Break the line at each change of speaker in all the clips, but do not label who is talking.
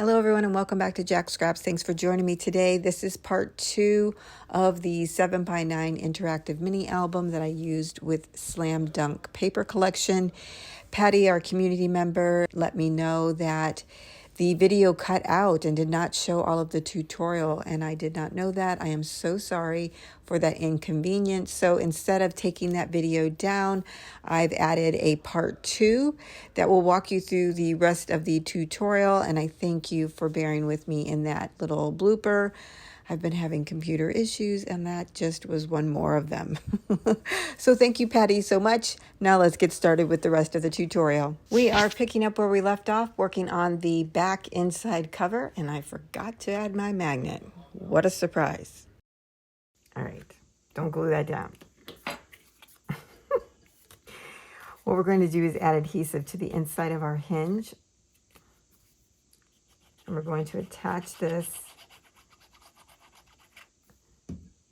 Hello everyone and welcome back to Jacqs Scraps. Thanks for joining me today. This is part 2 of the 7x9 interactive mini album that I used with Slam Dunk paper collection. Patty, our community member, let me know that the video cut out and did not show all of the tutorial, and I did not know that. I am so sorry for that inconvenience. So instead of taking that video down, I've added a part 2 that will walk you through the rest of the tutorial, and I thank you for bearing with me in that little blooper. I've been having computer issues, and that just was one more of them. So thank you, Patty, so much. Now let's get started with the rest of the tutorial. We are picking up where we left off, working on the back inside cover, and I forgot to add my magnet. What a surprise. All right, don't glue that down. What we're going to do is add adhesive to the inside of our hinge. And we're going to attach this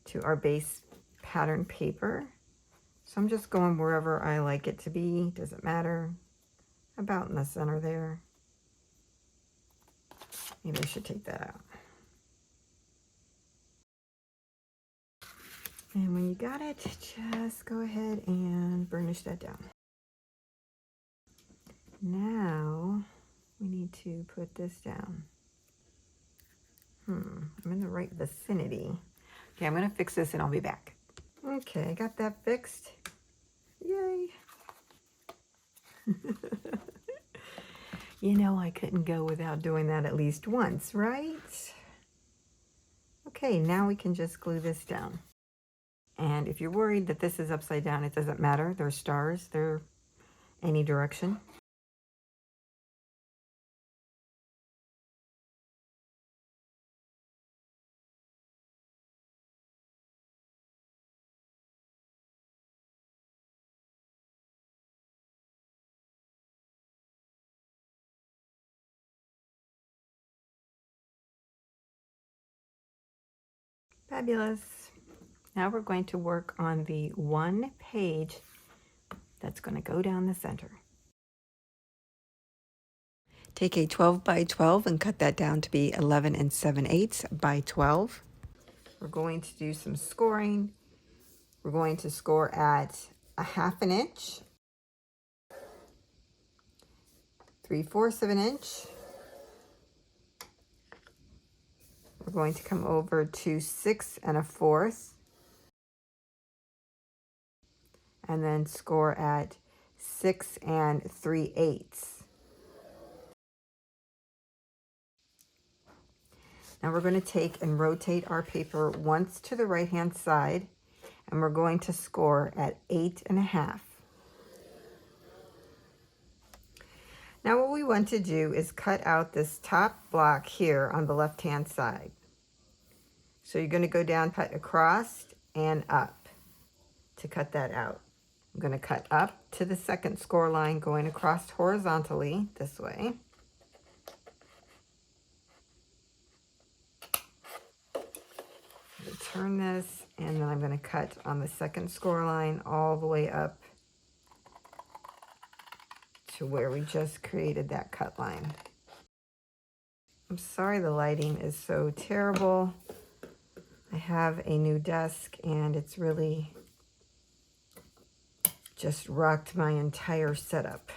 to our base pattern paper. So I'm just going wherever I like it to be, doesn't matter. About in the center there. Maybe I should take that out. And when you got it, just go ahead and burnish that down. Now we need to put this down. I'm in the right vicinity. Okay, I'm gonna fix this and I'll be back. Okay, I got that fixed. Yay. You know, I couldn't go without doing that at least once, right? Okay, now we can just glue this down. And if you're worried that this is upside down, it doesn't matter. They're stars, they're any direction. Fabulous. Now we're going to work on the one page that's going to go down the center. Take a 12 by 12 and cut that down to be 11 7/8 by 12. We're going to do some scoring. We're going to score at 1/2 inch, 3/4 of an inch. We're going to come over to 6 1/4. And then score at 6 3/8. Now we're going to take and rotate our paper once to the right hand side, and we're going to score at 8 1/2. Now what we want to do is cut out this top block here on the left hand side. So you're going to go down, cut across and up to cut that out. I'm going to cut up to the second score line, going across horizontally this way. Turn this, and then I'm going to cut on the second score line all the way up to where we just created that cut line. I'm sorry the lighting is so terrible. I have a new desk and it's really just rocked my entire setup,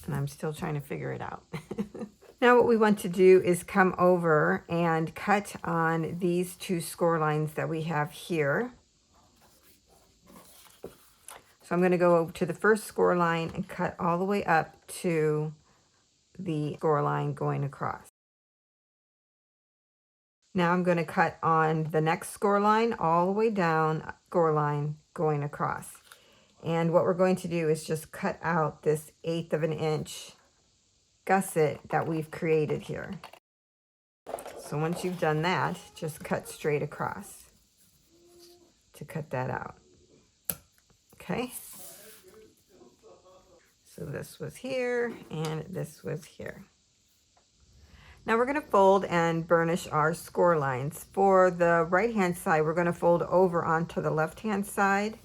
and I'm still trying to figure it out. Now what we want to do is come over and cut on these two score lines that we have here. So I'm going to go over to the first score line and cut all the way up to the score line going across. Now I'm going to cut on the next score line all the way down, score line going across. And what we're going to do is just cut out this 1/8 of an inch gusset that we've created here. So once you've done that, just cut straight across to cut that out. Okay. So this was here and this was here. Now we're going to fold and burnish our score lines. For the right hand side, we're going to fold over onto the left hand side.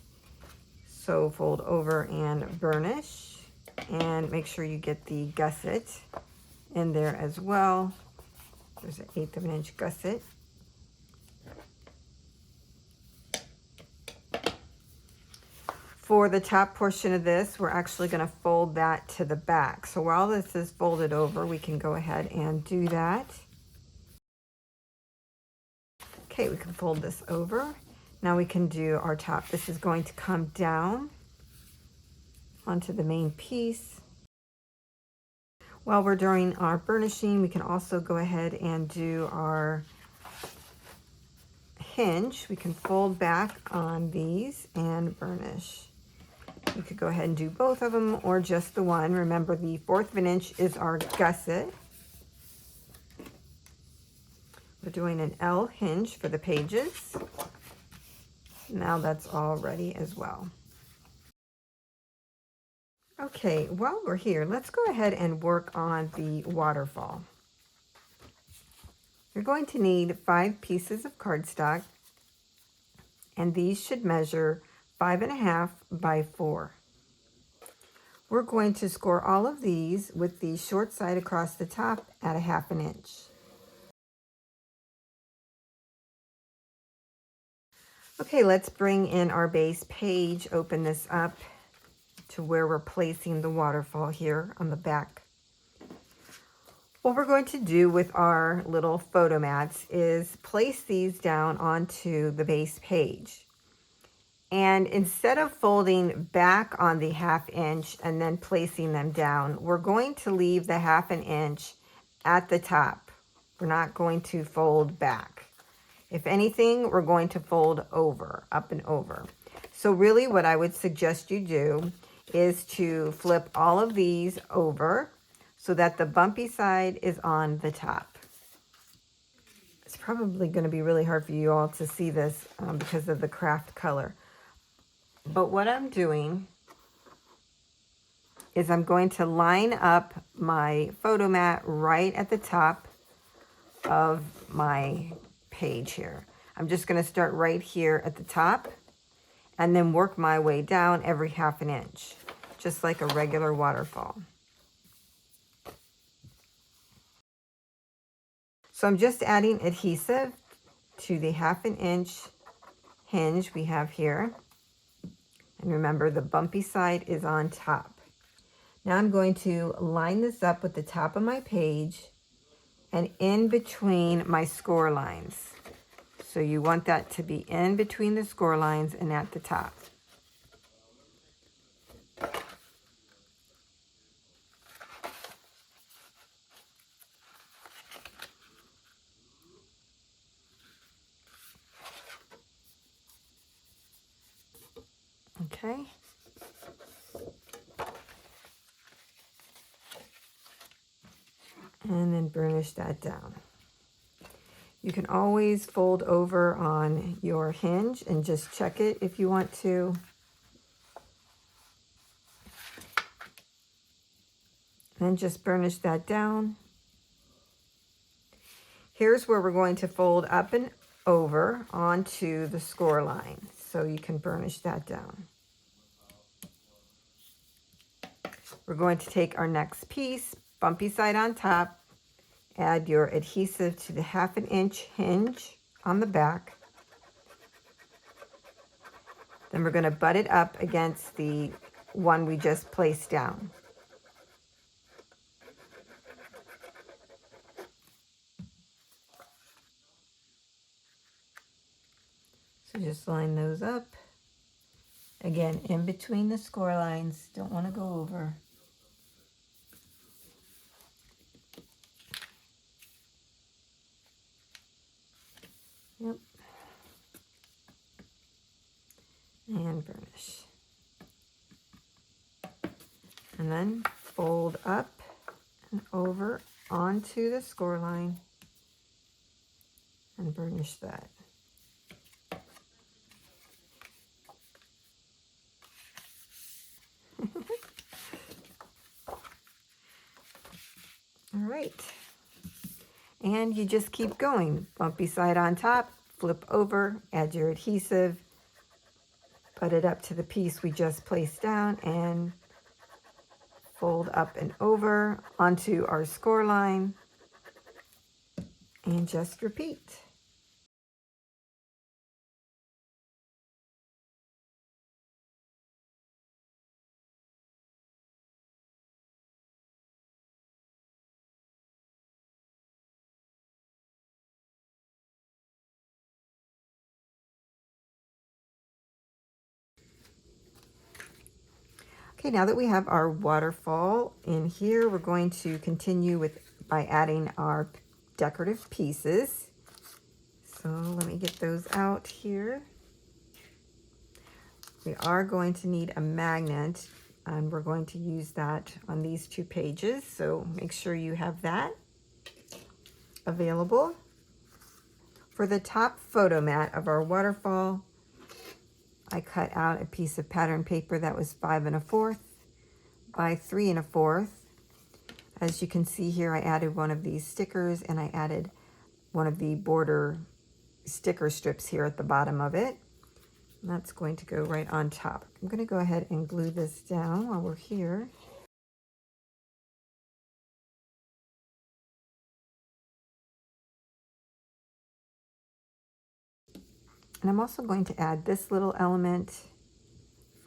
So fold over and burnish, and make sure you get the gusset in there as well. There's an 1/8 of an inch gusset. For the top portion of this, we're actually going to fold that to the back. So while this is folded over, we can go ahead and do that. Okay, we can fold this over. Now we can do our top. This is going to come down onto the main piece. While we're doing our burnishing, we can also go ahead and do our hinge. We can fold back on these and burnish. You could go ahead and do both of them or just the one. Remember, the 1/4 of an inch is our gusset. We're doing an L hinge for the pages. Now that's all ready as well. Okay, while we're here, let's go ahead and work on the waterfall. You're going to need 5 pieces of cardstock, and these should measure 5.5 by 4. We're going to score all of these with the short side across the top at 1/2 inch. Okay, let's bring in our base page, open this up to where we're placing the waterfall here on the back. What we're going to do with our little photo mats is place these down onto the base page. And instead of folding back on the 1/2 inch and then placing them down, we're going to leave the 1/2 inch at the top. We're not going to fold back. If anything, we're going to fold over, up and over. So really what I would suggest you do is to flip all of these over so that the bumpy side is on the top. It's probably going to be really hard for you all to see this because of the craft color. But what I'm doing is I'm going to line up my photo mat right at the top of my page here. I'm just going to start right here at the top and then work my way down every 1/2 inch, just like a regular waterfall. So I'm just adding adhesive to the 1/2 inch hinge we have here. And remember, the bumpy side is on top. Now I'm going to line this up with the top of my page and in between my score lines. So you want that to be in between the score lines and at the top. Okay. And then burnish that down. You can always fold over on your hinge and just check it if you want to. Then just burnish that down. Here's where we're going to fold up and over onto the score line. So you can burnish that down. We're going to take our next piece, bumpy side on top, add your adhesive to the 1/2 inch hinge on the back. Then we're going to butt it up against the one we just placed down. So just line those up. Again, in between the score lines, don't want to go over. Yep. And burnish. And then fold up and over onto the score line and burnish that. All right. And you just keep going. Bumpy side on top, flip over, add your adhesive, put it up to the piece we just placed down, and fold up and over onto our score line, and just repeat. Okay, now that we have our waterfall in here, we're going to continue by adding our decorative pieces. So let me get those out here. We are going to need a magnet, and we're going to use that on these 2 pages. So make sure you have that available. For the top photo mat of our waterfall, I cut out a piece of pattern paper that was 5 1/4 by 3 1/4. As you can see here, I added one of these stickers, and I added one of the border sticker strips here at the bottom of it. And that's going to go right on top. I'm going to go ahead and glue this down while we're here. And I'm also going to add this little element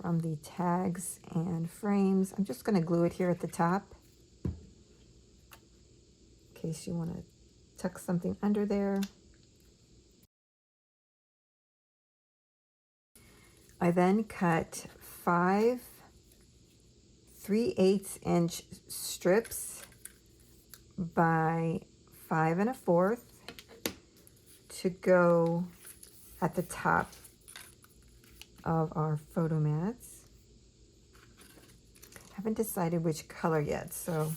from the tags and frames. I'm just going to glue it here at the top in case you want to tuck something under there. I then cut 5 3/8 inch strips by 5 1/4 to go at the top of our photo mats. Haven't decided which color yet, so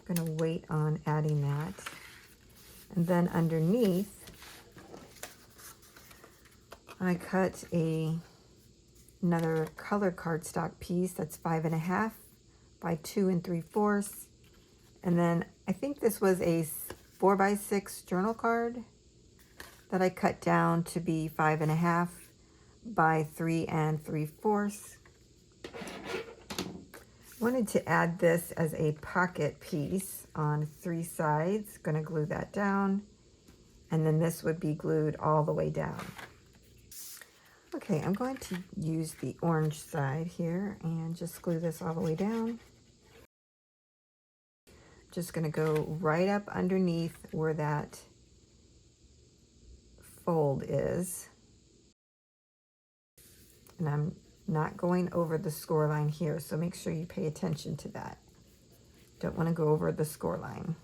I'm going to wait on adding that. And then underneath, I cut another color cardstock piece that's 5 1/2 by 2 3/4. And then I think this was a 4 by 6 journal card that I cut down to be 5 1/2 by 3 3/4. Wanted to add this as a pocket piece on 3 sides. Going to glue that down, and then this would be glued all the way down. Okay, I'm going to use the orange side here and just glue this all the way down. Just going to go right up underneath where that fold is. And I'm not going over the score line here, so make sure you pay attention to that. Don't want to go over the score line.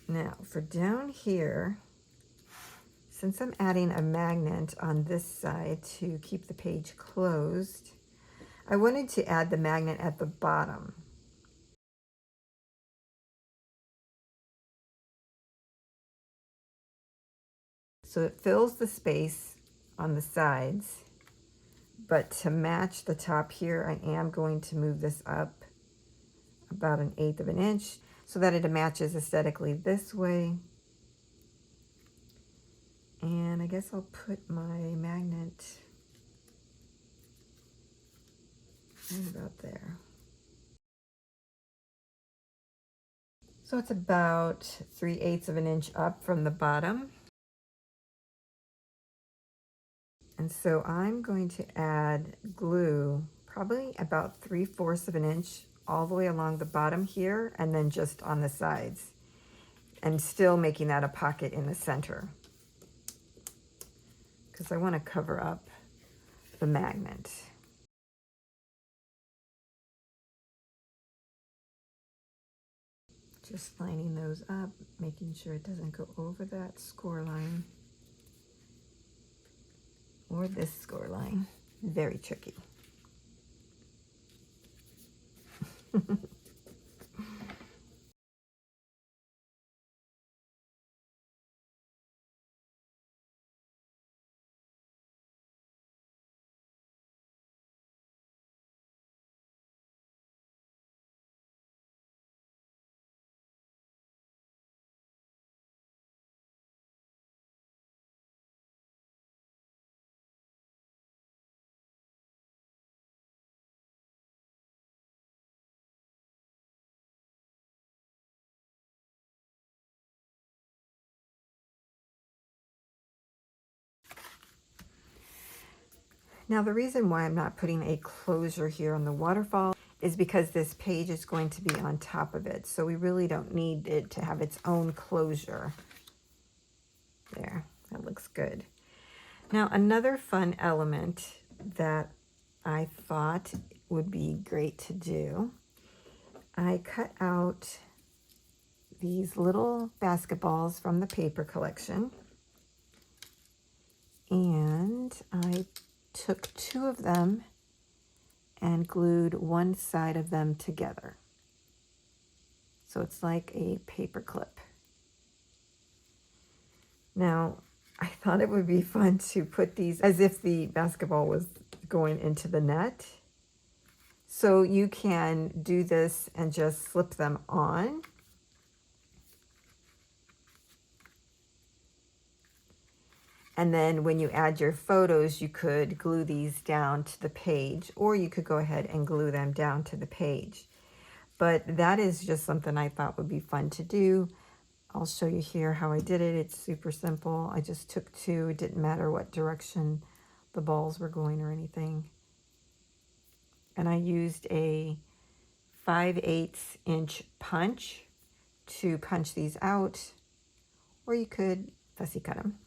Now for down here, since I'm adding a magnet on this side to keep the page closed, I wanted to add the magnet at the bottom. So it fills the space on the sides, but to match the top here, I am going to move this up about 1/8 of an inch so that it matches aesthetically this way. And I guess I'll put my magnet right about there. So it's about 3/8 of an inch up from the bottom. And so I'm going to add glue probably about 3/4 of an inch all the way along the bottom here, and then just on the sides, and still making that a pocket in the center because I want to cover up the magnet. Just lining those up, making sure it doesn't go over that score line or this score line. Very tricky. Now the reason why I'm not putting a closure here on the waterfall is because this page is going to be on top of it. So we really don't need it to have its own closure. There, that looks good. Now another fun element that I thought would be great to do, I cut out these little basketballs from the paper collection, and I took 2 of them and glued one side of them together. So it's like a paper clip. Now, I thought it would be fun to put these as if the basketball was going into the net. So you can do this and just slip them on. And then when you add your photos, you could glue these down to the page, or you could go ahead and glue them down to the page. But that is just something I thought would be fun to do. I'll show you here how I did it. It's super simple. I just took 2. It didn't matter what direction the balls were going or anything. And I used a 5/8 inch punch to punch these out, or you could fussy cut them.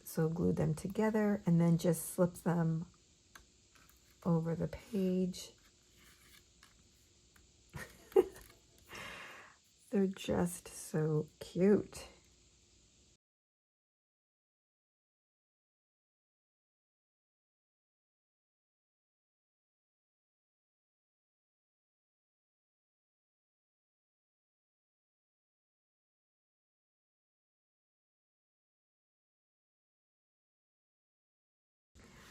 So glue them together and then just slip them over the page. They're just so cute.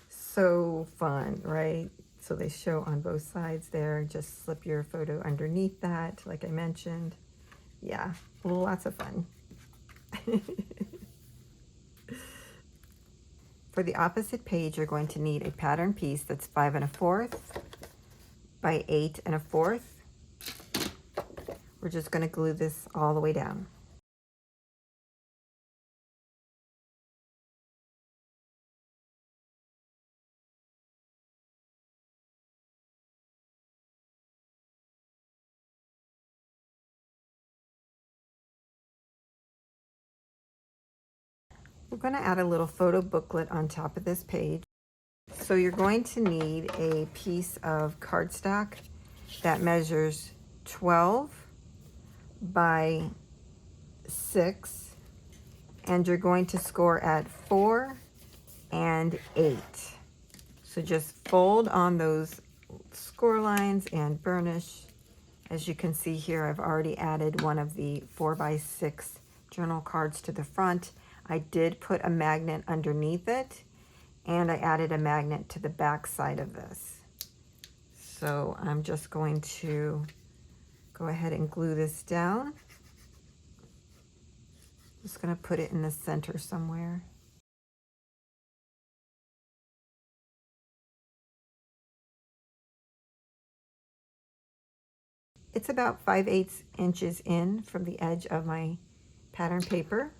So fun, right? So they show on both sides there. Just slip your photo underneath that, like I mentioned. Yeah, lots of fun. For the opposite page, you're going to need a pattern piece that's 5 1/4 by 8 1/4. We're just going to glue this all the way down. We're going to add a little photo booklet on top of this page. So you're going to need a piece of cardstock that measures 12 by 6, and you're going to score at 4 and 8. So just fold on those score lines and burnish. As you can see here, I've already added one of the 4 by 6 journal cards to the front. I did put a magnet underneath it, and I added a magnet to the back side of this. So I'm just going to go ahead and glue this down. Just going to put it in the center somewhere. It's about 5/8 inches in from the edge of my pattern paper.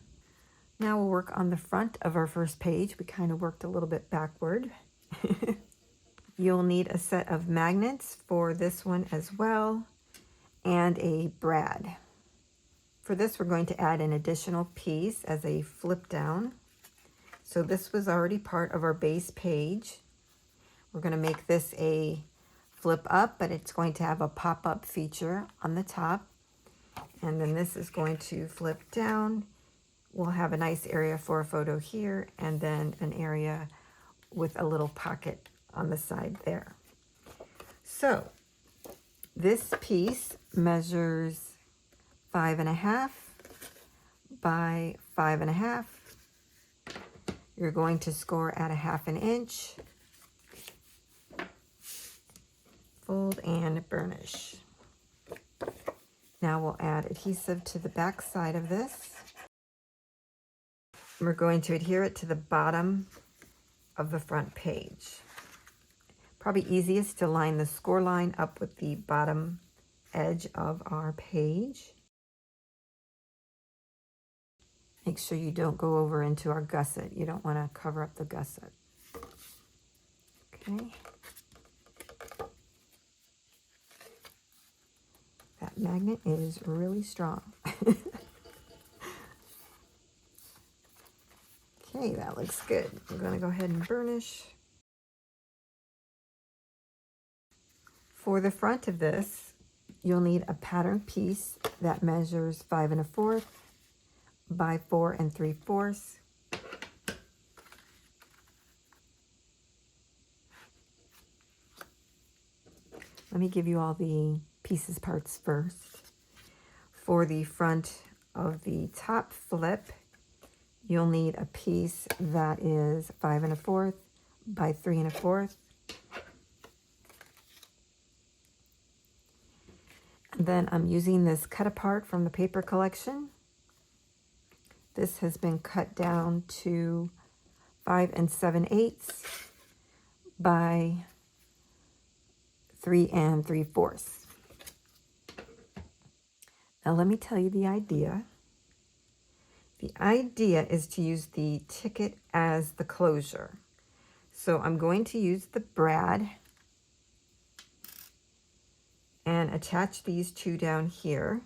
Now we'll work on the front of our first page. We kind of worked a little bit backward. You'll need a set of magnets for this one as well, and a brad. For this, we're going to add an additional piece as a flip down. So this was already part of our base page. We're going to make this a flip up, but it's going to have a pop-up feature on the top. And then this is going to flip down. We'll have a nice area for a photo here, and then an area with a little pocket on the side there. So this piece measures 5 1/2 by 5 1/2. You're going to score at 1/2 inch. Fold and burnish. Now we'll add adhesive to the back side of this. We're going to adhere it to the bottom of the front page. Probably easiest to line the score line up with the bottom edge of our page. Make sure you don't go over into our gusset. You don't want to cover up the gusset. Okay. That magnet is really strong. Okay, that looks good. I'm going to go ahead and burnish. For the front of this, you'll need a pattern piece that measures 5 1/4 by 4 3/4. Let me give you all the pieces parts first. For the front of the top flip, you'll need a piece that is 5 1/4 by 3 1/4. And then I'm using this cut apart from the paper collection. This has been cut down to 5 7/8 by 3 3/4. Now let me tell you the idea. The idea is to use the ticket as the closure. So I'm going to use the brad and attach these two down here,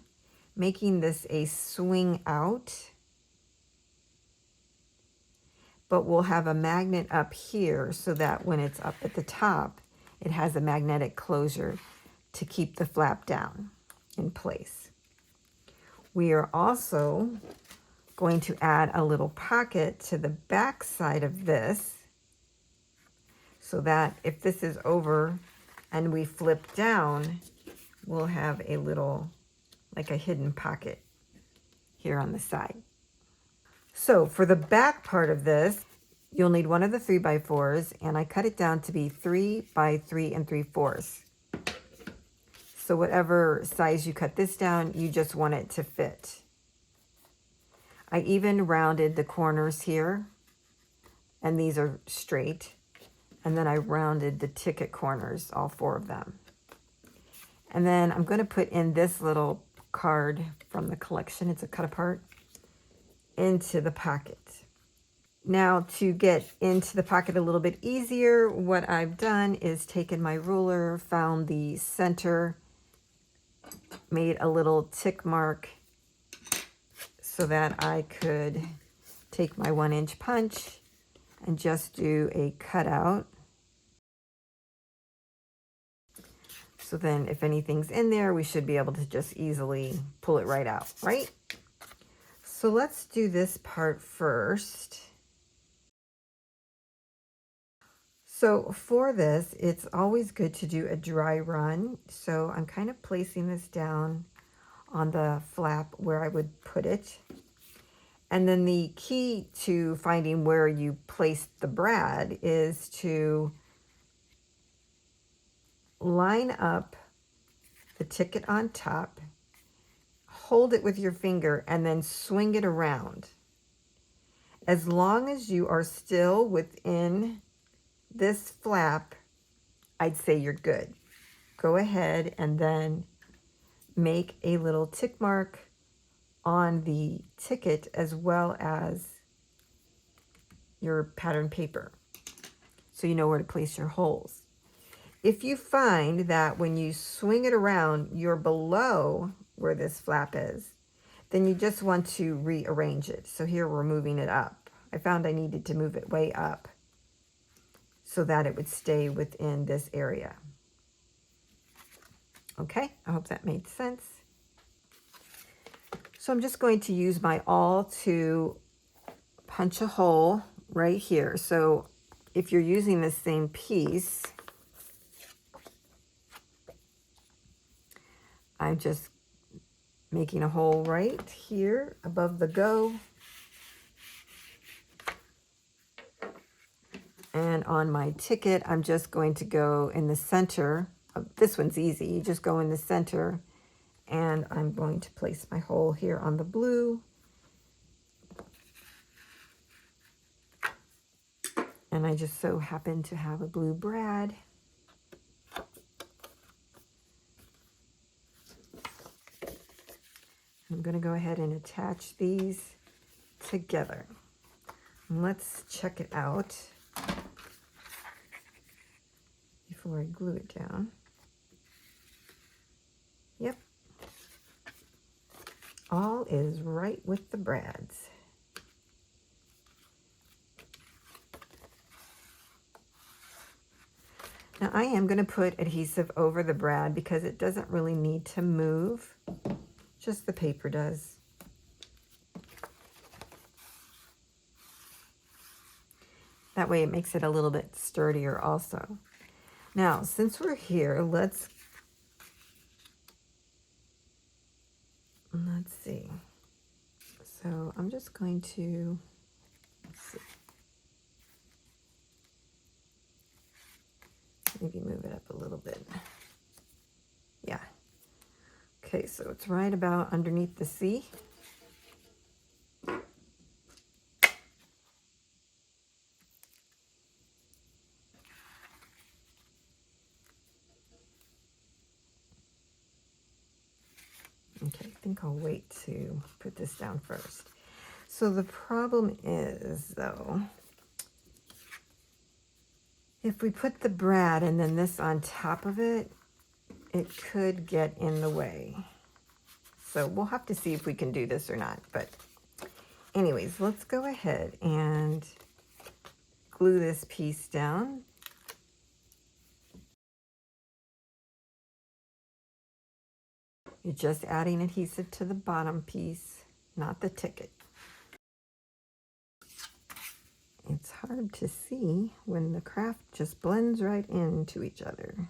making this a swing out. But we'll have a magnet up here so that when it's up at the top, it has a magnetic closure to keep the flap down in place. We are also going to add a little pocket to the back side of this so that if this is over and we flip down, we'll have a little, like a hidden pocket here on the side. So for the back part of this, you'll need one of the 3x4s, and I cut it down to be 3 by 3 3/4. So whatever size you cut this down, you just want it to fit. I even rounded the corners here, and these are straight. And then I rounded the ticket corners, all 4 of them. And then I'm going to put in this little card from the collection. It's a cut apart into the pocket. Now to get into the pocket a little bit easier, what I've done is taken my ruler, found the center, made a little tick mark so that I could take my 1-inch punch and just do a cutout. So then if anything's in there, we should be able to just easily pull it right out, right? So let's do this part first. So for this, it's always good to do a dry run. So I'm kind of placing this down on the flap where I would put it. And then the key to finding where you place the brad is to line up the ticket on top, hold it with your finger, and then swing it around. As long as you are still within this flap, I'd say you're good. Go ahead and then make a little tick mark on the ticket as well as your pattern paper, so you know where to place your holes. If you find that when you swing it around, you're below where this flap is, then you just want to rearrange it. So here we're moving it up. I found I needed to move it way up so that it would stay within this area. Okay, I hope that made sense. So I'm just going to use my awl to punch a hole right here. So if you're using the same piece, I'm just making a hole right here above the go. And on my ticket, I'm just going to go in the center. This one's easy. You just go in the center, and I'm going to place my hole here on the blue. And I just so happen to have a blue brad. I'm going to go ahead and attach these together. Let's check it out before I glue it down. Yep. All is right with the brads. Now I am going to put adhesive over the brad because it doesn't really need to move. Just the paper does. That way it makes it a little bit sturdier also. Now, since we're here, let's see. So I'm just going to, let's see. Maybe move it up a little bit. Yeah. Okay, so it's right about underneath the C. Okay, I think I'll wait to put this down first. So the problem is, though, if we put the brad and then this on top of it, it could get in the way. So we'll have to see if we can do this or not. But anyways, let's go ahead and glue this piece down. You're just adding adhesive to the bottom piece, not the ticket. It's hard to see when the craft just blends right into each other.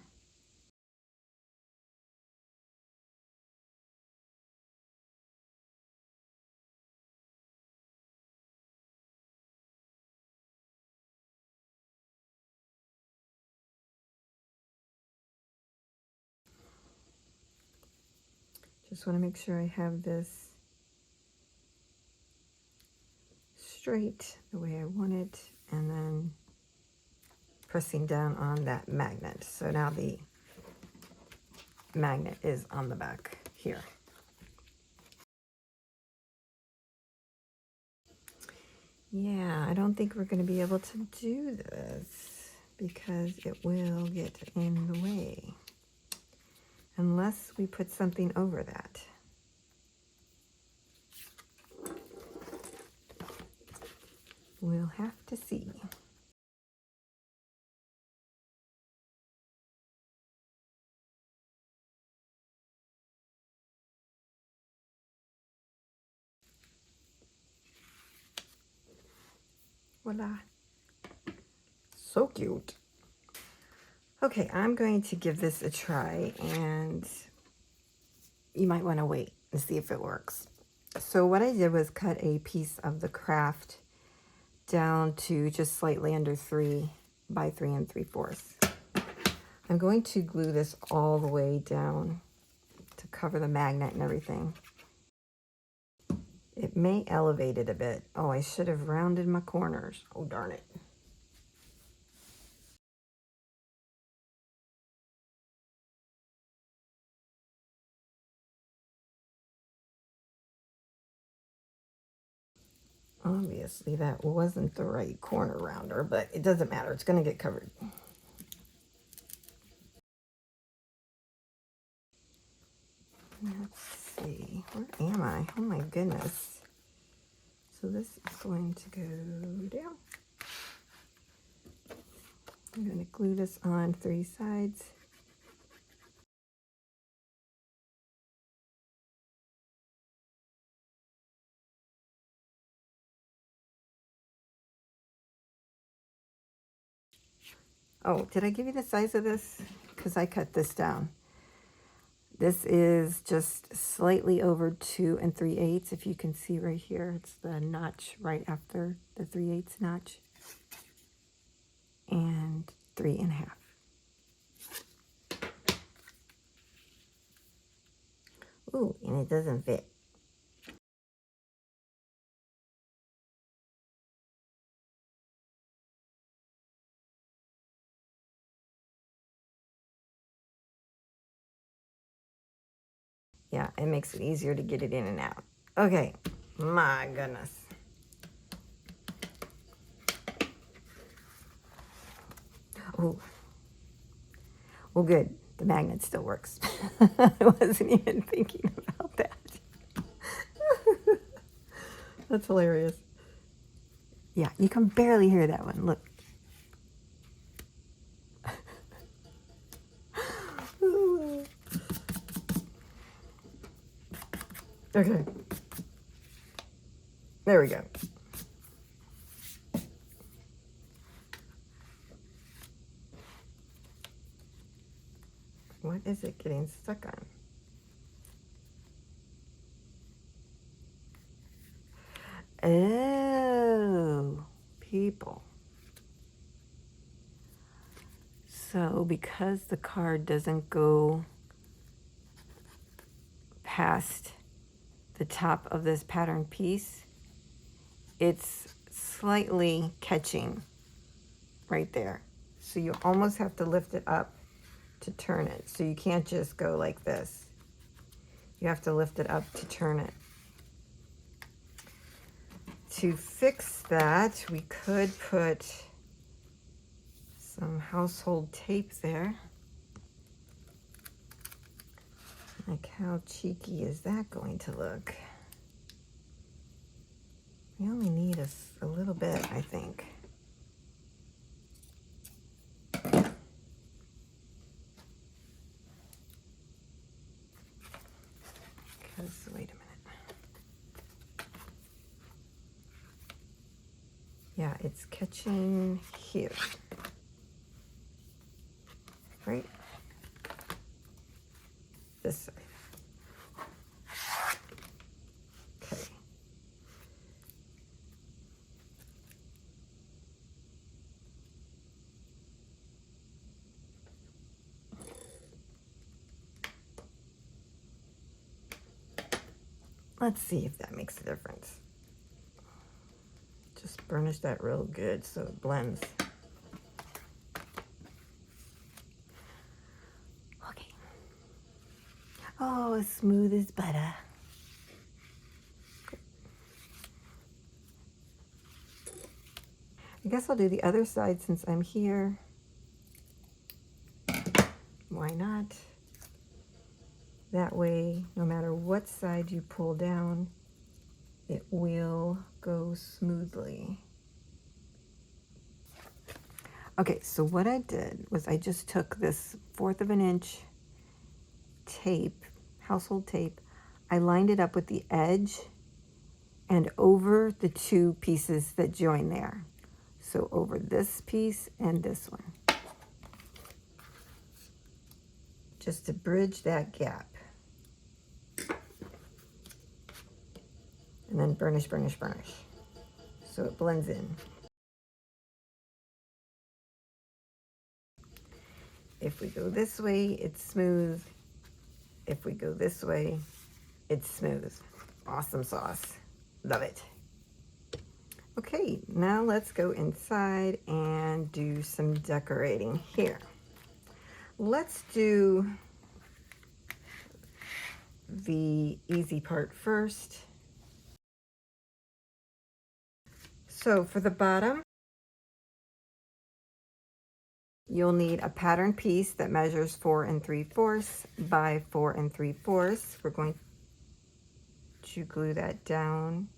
Just want to make sure I have this straight the way I want it, and then pressing down on that magnet. So now the magnet is on the back here. Yeah, I don't think we're going to be able to do this because it will get in the way unless we put something over that. We'll have to see. Voila. So cute. Okay, I'm going to give this a try, and you might want to wait and see if it works. So what I did was cut a piece of the craft down to just slightly under 3 by 3 3/4. I'm going to glue this all the way down to cover the magnet and everything. It may elevate it a bit. Oh, I should have rounded my corners. Oh, darn it. Obviously, that wasn't the right corner rounder, but it doesn't matter. It's going to get covered. Let's see. Where am I? Oh, my goodness. So this is going to go down. I'm going to glue this on 3 sides. Oh, did I give you the size of this? Because I cut this down. This is just slightly over 2 3/8. If you can see right here, it's the notch right after the 3/8 notch. And 3 1/2. Ooh, and it doesn't fit. Yeah, it makes it easier to get it in and out. Okay, my goodness. Ooh. Well, good. The magnet still works. I wasn't even thinking about that. That's hilarious. Yeah, you can barely hear that one. Look. Okay. There we go. What is it getting stuck on? Oh, people. So because the card doesn't go past the top of this pattern piece, it's slightly catching right there. So you almost have to lift it up to turn it. So you can't just go like this. You have to lift it up to turn it. To fix that, we could put some household tape there. Like, how cheeky is that going to look? We only need a little bit, I think. Because, wait a minute. Yeah, it's catching here. Right? This side. Okay. Let's see if that makes a difference. Just burnish that real good so it blends. Okay. Oh, as smooth as butter. I guess I'll do the other side since I'm here. Why not? That way, no matter what side you pull down, it will go smoothly. Okay, so what I did was I just took this 1/4 of an inch tape, household tape, I lined it up with the edge and over the 2 pieces that join there. So over this piece and this one. Just to bridge that gap. And then burnish, burnish, burnish. So it blends in. If we go this way, it's smooth. If we go this way, it's smooth. Awesome sauce. Love it. Okay, now let's go inside and do some decorating here. Let's do the easy part first. So for the bottom, you'll need a pattern piece that measures 4 3/4 by 4 3/4. We're going to glue that down,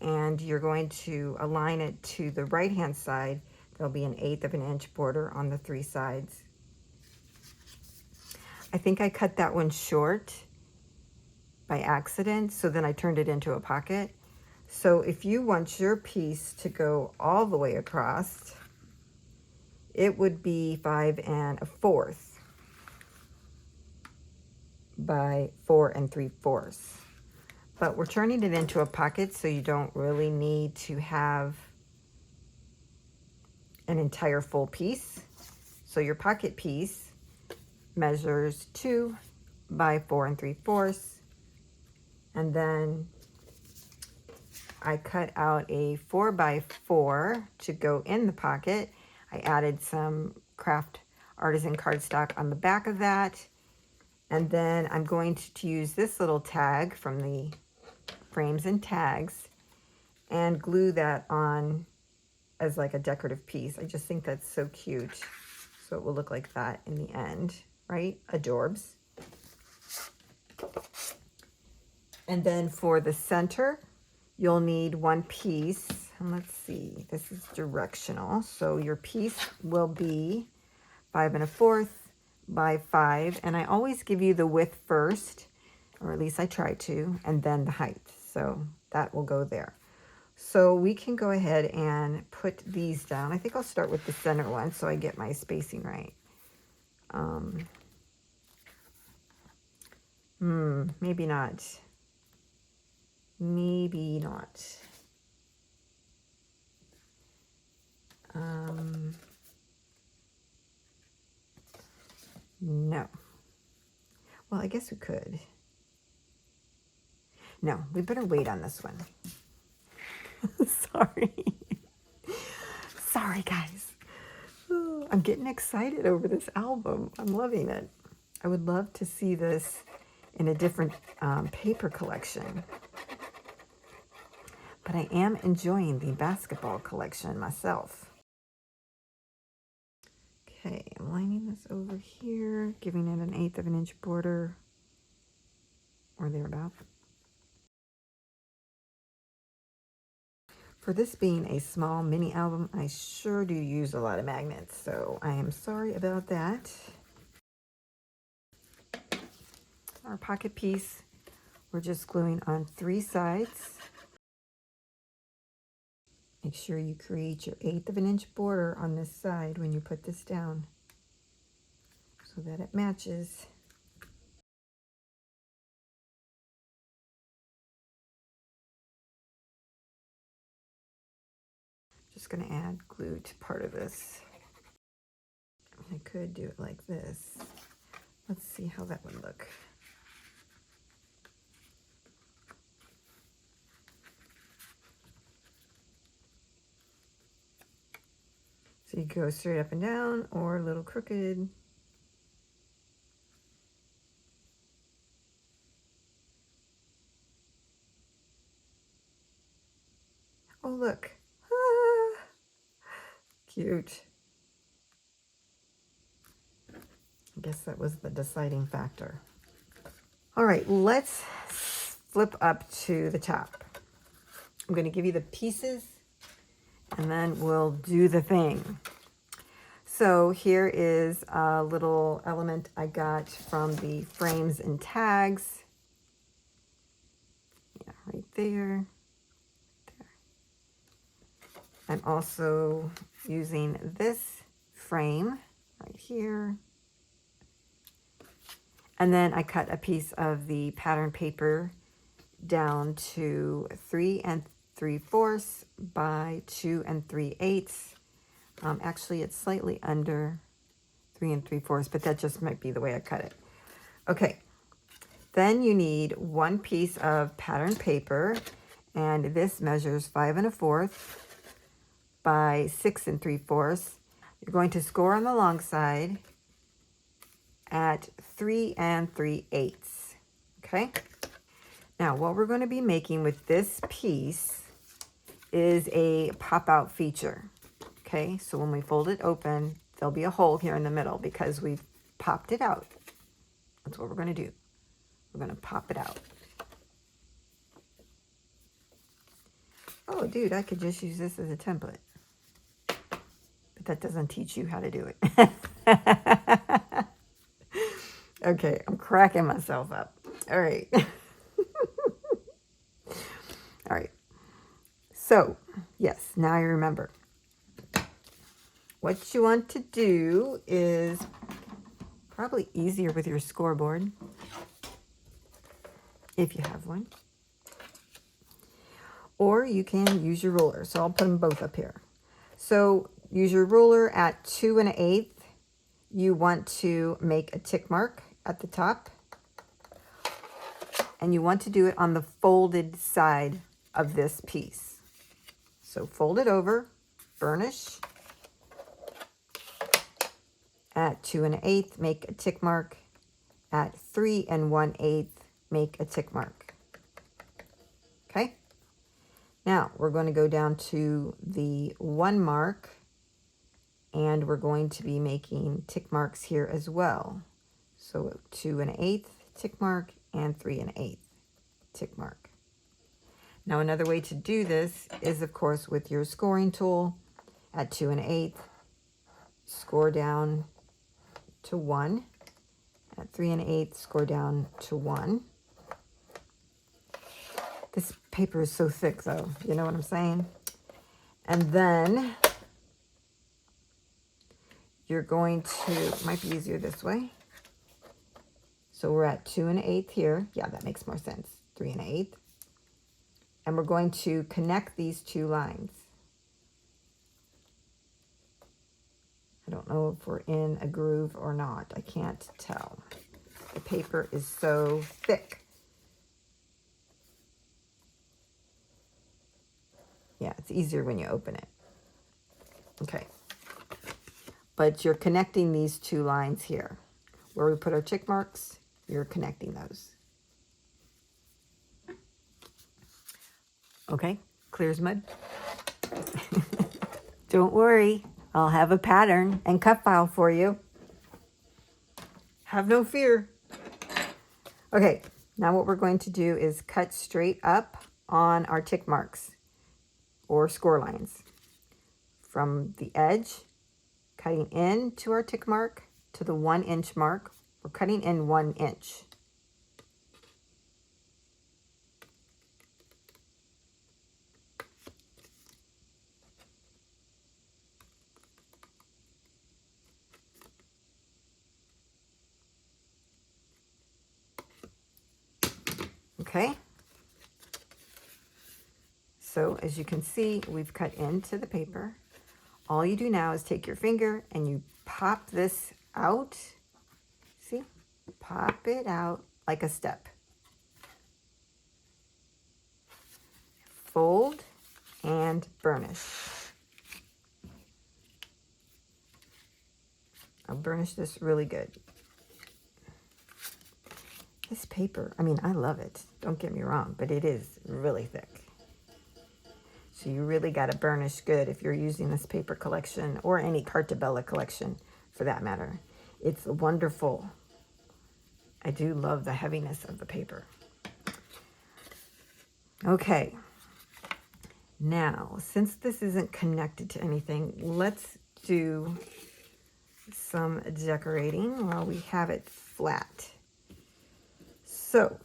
and you're going to align it to the right hand side. There'll be an 1/8 of an inch border on the 3 sides. I think I cut that one short by accident, so then I turned it into a pocket. So if you want your piece to go all the way across, it would be 5 1/4 by 4 3/4. But we're turning it into a pocket, so you don't really need to have an entire full piece. So your pocket piece measures 2 by 4 3/4. And then I cut out a 4 by 4 to go in the pocket. I added some craft artisan cardstock on the back of that. And then I'm going to use this little tag from the Frames and Tags and glue that on as like a decorative piece. I just think that's so cute. So it will look like that in the end, right? Adorbs. And then for the center, you'll need one piece. And let's see, this is directional. So your piece will be 5 1/4 by 5. And I always give you the width first, or at least I try to, and then the height. So that will go there. So we can go ahead and put these down. I think I'll start with the center one so I get my spacing right. Maybe not. Maybe not. No. Well, I guess we could. No, we better wait on this one. Sorry. Sorry, guys. I'm getting excited over this album. I'm loving it. I would love to see this in a different paper collection. But I am enjoying the basketball collection myself. Okay, I'm lining this over here, giving it an 1/8 of an inch border, or thereabout. For this being a small mini album, I sure do use a lot of magnets, so I am sorry about that. Our pocket piece, we're just gluing on 3 sides. Make sure you create your 1/8 of an inch border on this side when you put this down so that it matches. Just going to add glue to part of this. I could do it like this. Let's see how that would look. So you go straight up and down or a little crooked. Oh, look. Ah, cute. I guess that was the deciding factor. All right, let's flip up to the top. I'm going to give you the pieces and then we'll do the thing. So here is a little element I got from the frames and tags. Yeah, right there. I'm also using this frame right here. And then I cut a piece of the pattern paper down to 3 3/4 by 2 3/8. Actually, it's slightly under 3 3/4, but that just might be the way I cut it. Okay, then you need one piece of pattern paper, and this measures 5 1/4 by 6 3/4. You're going to score on the long side at 3 3/8. Okay. Now, what we're going to be making with this piece is a pop-out feature. Okay, so when we fold it open, there'll be a hole here in the middle because we've popped it out. That's what we're going to do. We're going to pop it out. Oh, dude, I could just use this as a template. But that doesn't teach you how to do it. Okay, I'm cracking myself up. All right. All right. So, yes, now you remember. What you want to do is probably easier with your scoreboard, if you have one. Or you can use your ruler. So I'll put them both up here. So use your ruler at 2 1/8. You want to make a tick mark at the top. And you want to do it on the folded side of this piece. So fold it over, burnish. At 2 1/8, make a tick mark. At 3 1/8, make a tick mark. Okay? Now we're going to go down to the 1 mark, and we're going to be making tick marks here as well. So 2 1/8 tick mark and 3 1/8 tick mark. Now another way to do this is, of course, with your scoring tool. At 2 1/8, score down to 1. At 3 1/8, score down to 1. This paper is so thick, though. You know what I'm saying? And then you're going to, might be easier this way. So we're at 2 1/8 here. Yeah, that makes more sense. 3 1/8. And we're going to connect these 2 lines. I don't know if we're in a groove or not. I can't tell. The paper is so thick. Yeah, it's easier when you open it. Okay. But you're connecting these 2 lines here. Where we put our tick marks, you're connecting those. Okay, clear as mud. Don't worry, I'll have a pattern and cut file for you. Have no fear. Okay, now what we're going to do is cut straight up on our tick marks or score lines. From the edge, cutting in to our tick mark to the 1 inch mark. We're cutting in 1 inch. Okay. So as you can see, we've cut into the paper. All you do now is take your finger and you pop this out. See? Pop it out like a step. Fold and burnish. I'll burnish this really good. This paper, I mean, I love it. Don't get me wrong, but it is really thick. So you really got to burnish good if you're using this paper collection or any Carta collection for that matter. It's wonderful. I do love the heaviness of the paper. Okay. Now, since this isn't connected to anything, let's do some decorating while we have it flat. So,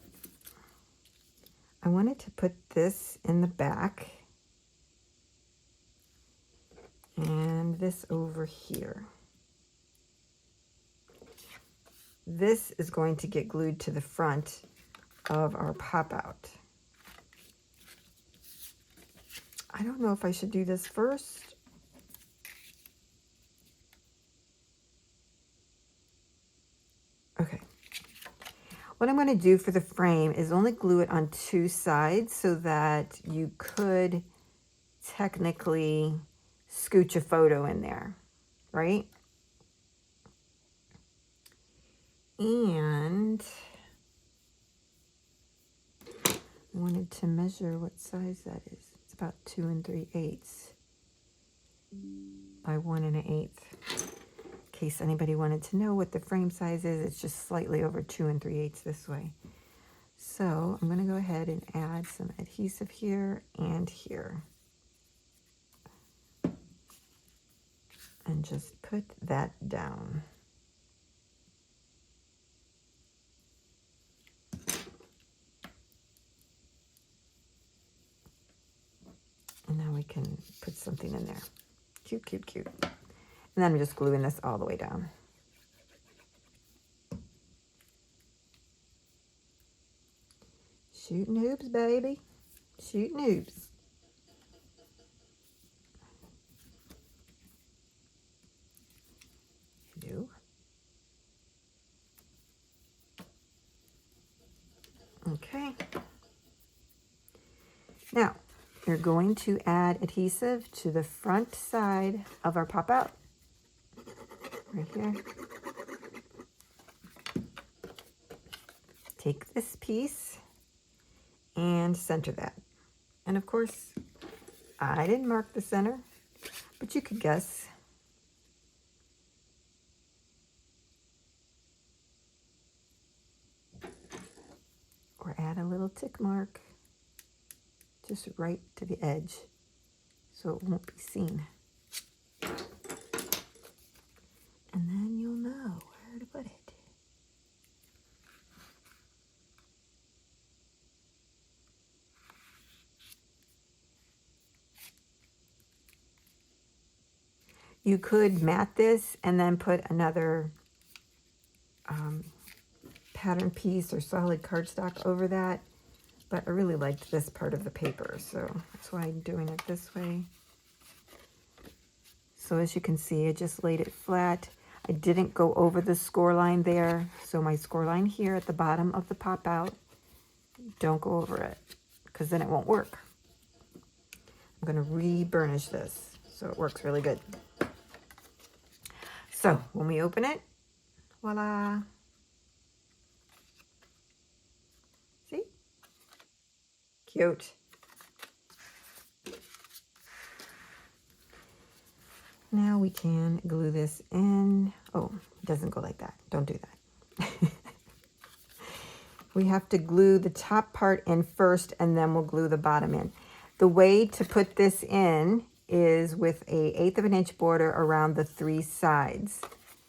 I wanted to put this in the back and this over here. This is going to get glued to the front of our pop-out. I don't know if I should do this first. Okay. What I'm going to do for the frame is only glue it on 2 sides so that you could technically scooch a photo in there, right? And I wanted to measure what size that is. It's about 2 3/8 by 1 1/8. In case anybody wanted to know what the frame size is, it's just slightly over 2 3/8 this way. So I'm going to go ahead and add some adhesive here and here. And just put that down. And now we can put something in there. Cute, cute, cute. And then I'm just gluing this all the way down. Shooting hoops, baby. Shooting hoops. Hello. Okay. Now, you're going to add adhesive to the front side of our pop-out. Right here. Take this piece and center that. And of course, I didn't mark the center, but you could guess. Or add a little tick mark just right to the edge so it won't be seen. And then you'll know where to put it. You could mat this and then put another pattern piece or solid cardstock over that, but I really liked this part of the paper, so that's why I'm doing it this way. So as you can see, I just laid it flat. I didn't go over the score line there, so my score line here at the bottom of the pop out, don't go over it, because then it won't work. I'm going to re-burnish this so it works really good. So when we open it, voila. See? Cute. Now we can glue this in. Oh, it doesn't go like that. Don't do that. We have to glue the top part in first, and then we'll glue the bottom in. The way to put this in is with a 1/8 of an inch border around the 3 sides,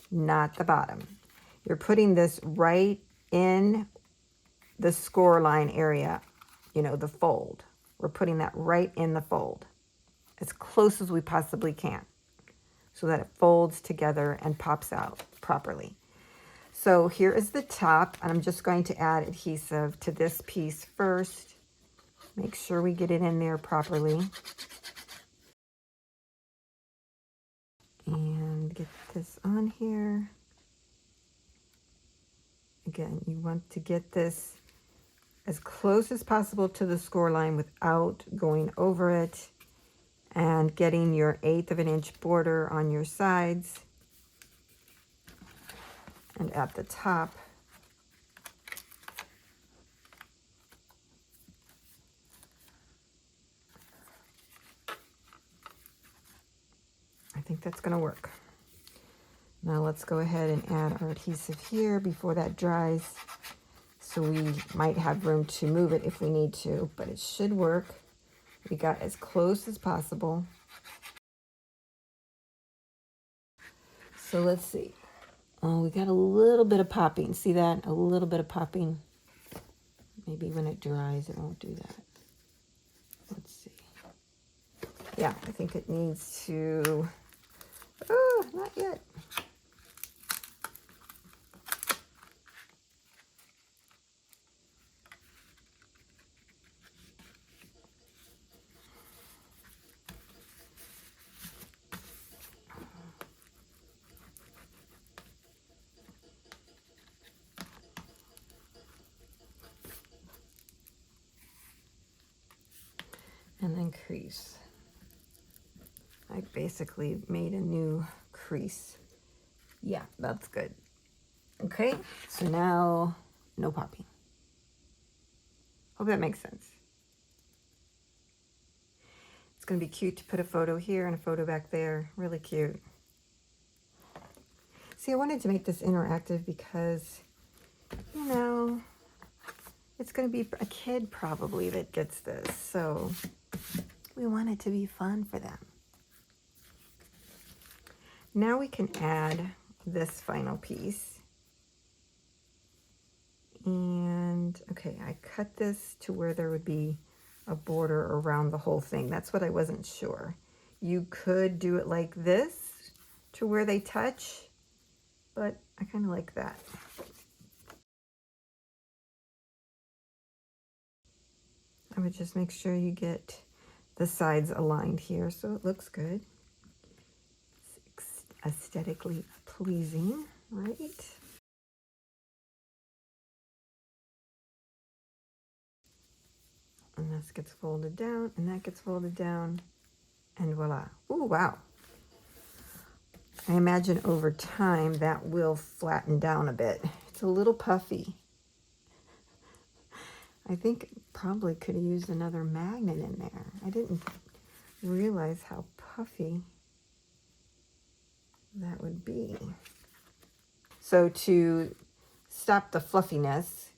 not the bottom. You're putting this right in the score line area, you know, the fold. We're putting that right in the fold as close as we possibly can so that it folds together and pops out properly. So here is the top, and I'm just going to add adhesive to this piece first. Make sure we get it in there properly. And get this on here. Again, you want to get this as close as possible to the score line without going over it, and getting your 1/8 of an inch border on your sides and at the top. I think that's going to work. Now let's go ahead and add our adhesive here before that dries. So we might have room to move it if we need to, but it should work. We got as close as possible. So let's see. Oh, we got a little bit of popping. See that? A little bit of popping. Maybe when it dries, it won't do that. Let's see. Yeah, I think it needs to... Oh, not yet. And then crease. I basically made a new crease. Yeah, that's good. Okay, so now no popping. Hope that makes sense. It's going to be cute to put a photo here and a photo back there. Really cute. See, I wanted to make this interactive because, you know, it's going to be a kid probably that gets this. So we want it to be fun for them. Now we can add this final piece. And, okay, I cut this to where there would be a border around the whole thing. That's what I wasn't sure. You could do it like this to where they touch, but I kind of like that. I would just make sure you get the sides aligned here so it looks good. It's aesthetically pleasing, right? And this gets folded down, and that gets folded down, and voila. Ooh, wow. I imagine over time that will flatten down a bit. It's a little puffy. I think probably could have used another magnet in there. I didn't realize how puffy that would be. So to stop the fluffiness,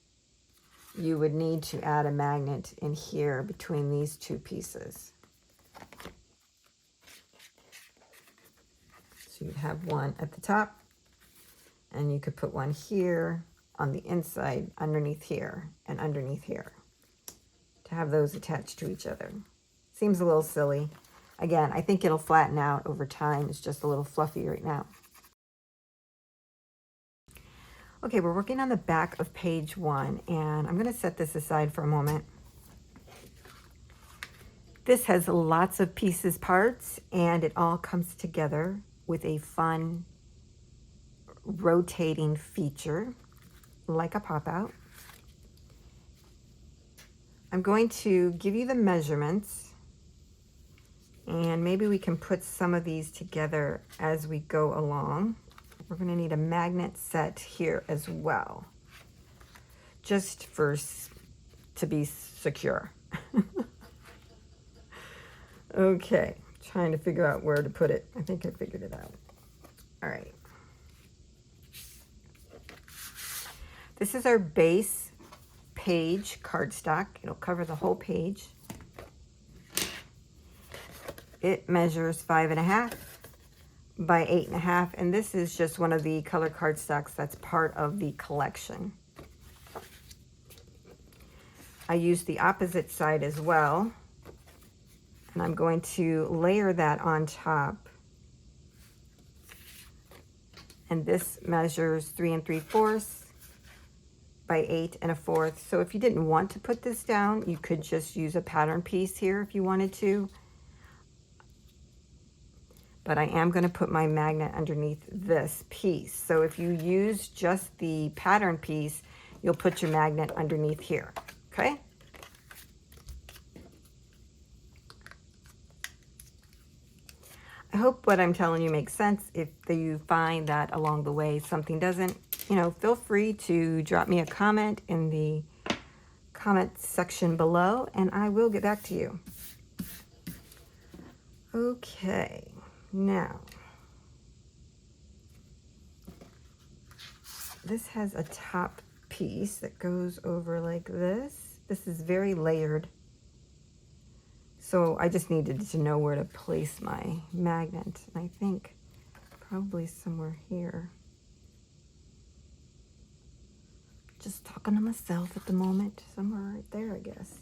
you would need to add a magnet in here between these two pieces. So you'd have one at the top, and you could put one here on the inside, underneath here, and underneath here, to have those attached to each other. Seems a little silly. Again, I think it'll flatten out over time. It's just a little fluffy right now. Okay, we're working on the back of page 1, and I'm going to set this aside for a moment. This has lots of pieces, parts, and it all comes together with a fun rotating feature like a pop-out. I'm going to give you the measurements, and maybe we can put some of these together as we go along. We're going to need a magnet set here as well, just to be secure. Okay, trying to figure out where to put it. I think I figured it out. All right. This is our base page cardstock. It'll cover the whole page. It measures 5.5 by 8.5, and this is just one of the color cardstocks that's part of the collection. I used the opposite side as well, and I'm going to layer that on top. And this measures 3 3/4 by 8 1/4. So if you didn't want to put this down, you could just use a pattern piece here if you wanted to. But I am going to put my magnet underneath this piece. So if you use just the pattern piece, you'll put your magnet underneath here, okay? I hope what I'm telling you makes sense. If you find that along the way something doesn't, feel free to drop me a comment in the comment section below, and I will get back to you. Okay, now this has a top piece that goes over like this. This is very layered. So I just needed to know where to place my magnet. And I think probably somewhere here. Just talking to myself at the moment. Somewhere right there, I guess.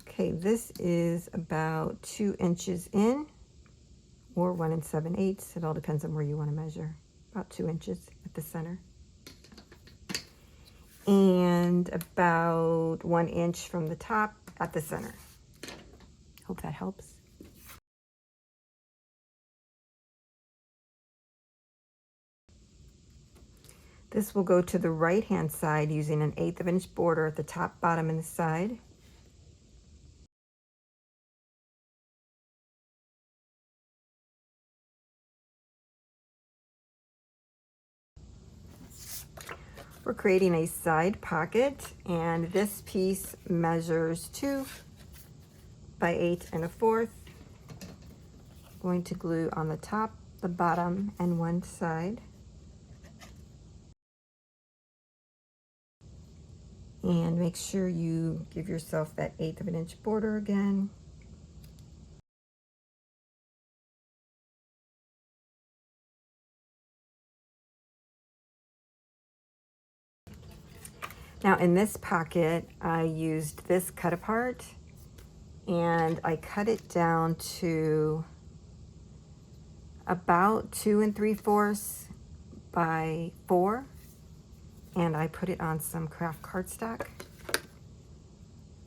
Okay, this is about 2 inches in, or 1 7/8. It all depends on where you want to measure. About 2 inches at the center. And about 1 inch from the top at the center. Hope that helps. This will go to the right hand side using an 1/8 inch border at the top, bottom, and the side. We're creating a side pocket, and this piece measures 2 by 8 1/4. Going to glue on the top, the bottom, and one side. And make sure you give yourself that 1/8 inch border again. Now in this pocket, I used this cut apart, and I cut it down to about 2 3/4 by 4, and I put it on some craft cardstock.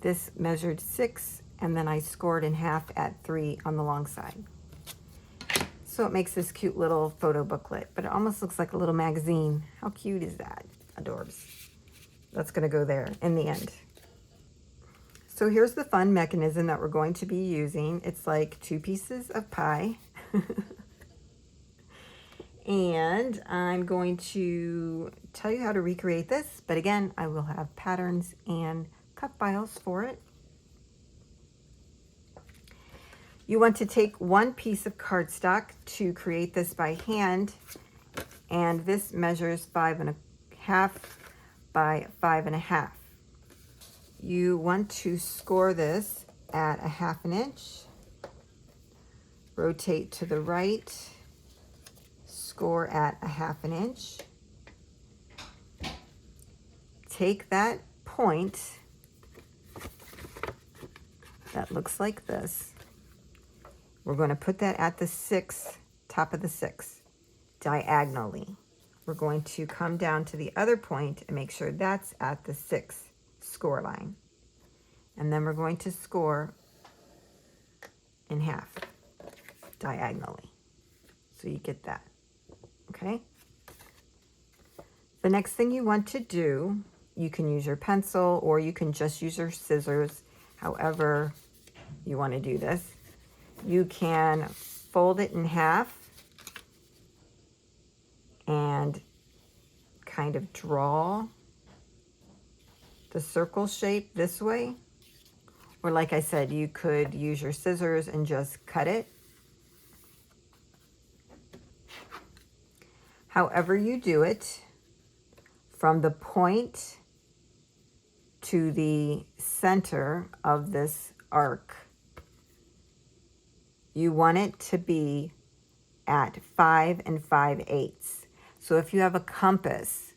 This measured 6, and then I scored in half at 3 on the long side. So it makes this cute little photo booklet, but it almost looks like a little magazine. How cute is that? Adorbs. That's going to go there in the end. So here's the fun mechanism that we're going to be using. It's like 2 pieces of pie. And I'm going to tell you how to recreate this, but again, I will have patterns and cut files for it. You want to take one piece of cardstock to create this by hand, and this measures 5.5 by 5.5. You want to score this at 1/2 inch. Rotate to the right, score at 1/2 inch. Take that point that looks like this. We're going to put that at the 6, top of the 6, diagonally. We're going to come down to the other point and make sure that's at the 6 score line. And then we're going to score in half, diagonally. So you get that, okay? The next thing you want to do, you can use your pencil or you can just use your scissors, however you want to do this. You can fold it in half and kind of draw the circle shape this way. Or like I said, you could use your scissors and just cut it. However you do it, from the point to the center of this arc, you want it to be at 5 5/8. So if you have a compass,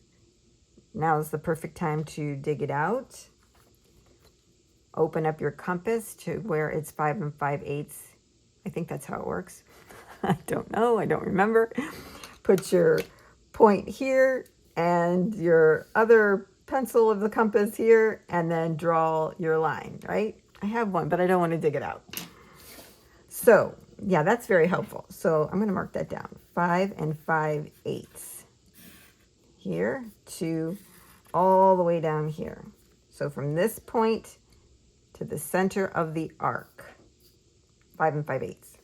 now is the perfect time to dig it out. Open up your compass to where it's 5 5/8. I think that's how it works. I don't know, I don't remember. Put your point here and your other pencil of the compass here, and then draw your line, right? I have one, but I don't want to dig it out. So, yeah, that's very helpful. So I'm going to mark that down. 5 5/8 here to all the way down here. So from this point to the center of the arc, 5 5/8.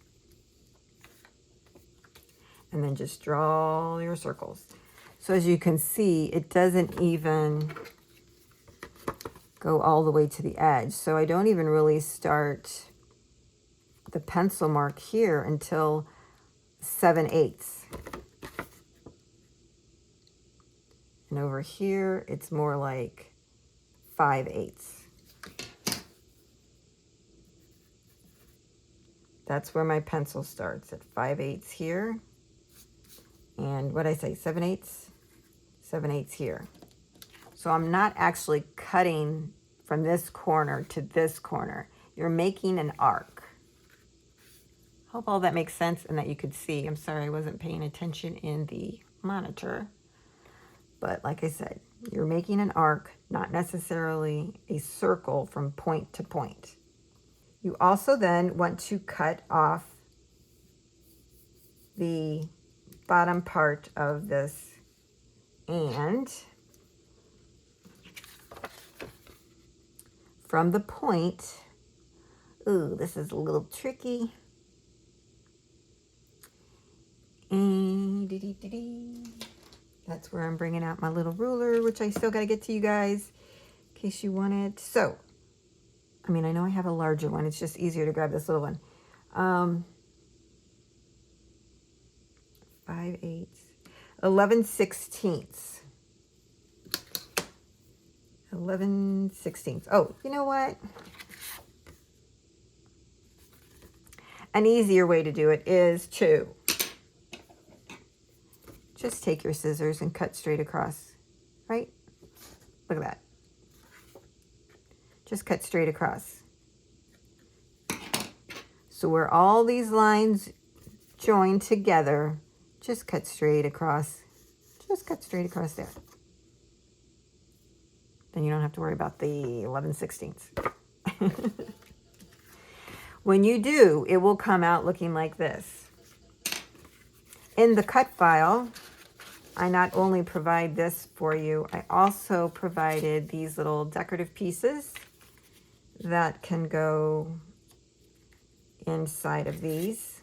And then just draw your circles. So as you can see, it doesn't even go all the way to the edge. So I don't even really start the pencil mark here until 7/8. And over here, it's more like 5/8. That's where my pencil starts, at 5/8 here. And what did I say, 7/8? 7/8 here. So I'm not actually cutting from this corner to this corner. You're making an arc. Hope all that makes sense and that you could see. I'm sorry I wasn't paying attention in the monitor. But like I said, you're making an arc, not necessarily a circle from point to point. You also then want to cut off the bottom part of this, and from the point, ooh, this is a little tricky. And that's where I'm bringing out my little ruler, which I still got to get to you guys in case you want it. So, I mean, I know I have a larger one. It's just easier to grab this little one. 5/8, 11/16. 11/16. Oh, you know what? An easier way to do it is to just take your scissors and cut straight across, right? Look at that. Just cut straight across. So where all these lines join together, just cut straight across. Just cut straight across there. Then you don't have to worry about the 11/16. When you do, it will come out looking like this. In the cut file, I not only provide this for you, I also provided these little decorative pieces that can go inside of these.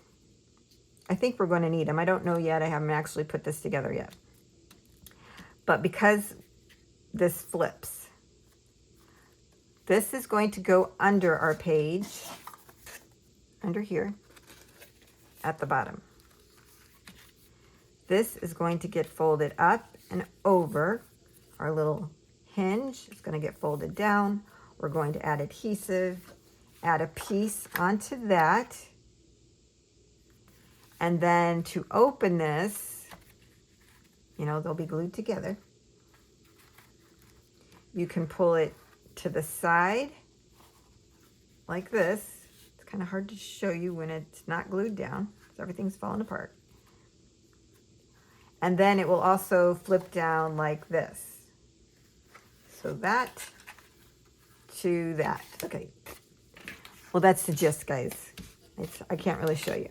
I think we're going to need them. I don't know yet. I haven't actually put this together yet. But because this flips, This is going to go under our page, under here, at the bottom. This is going to get folded up and over. Our little hinge is going to get folded down. We're going to add adhesive, add a piece onto that. And then to open this, you know, they'll be glued together. You can pull it to the side like this. It's kind of hard to show you when it's not glued down because everything's falling apart. And then it will also flip down like this. So that to that. Okay. Well, that's the gist, guys. I can't really show you.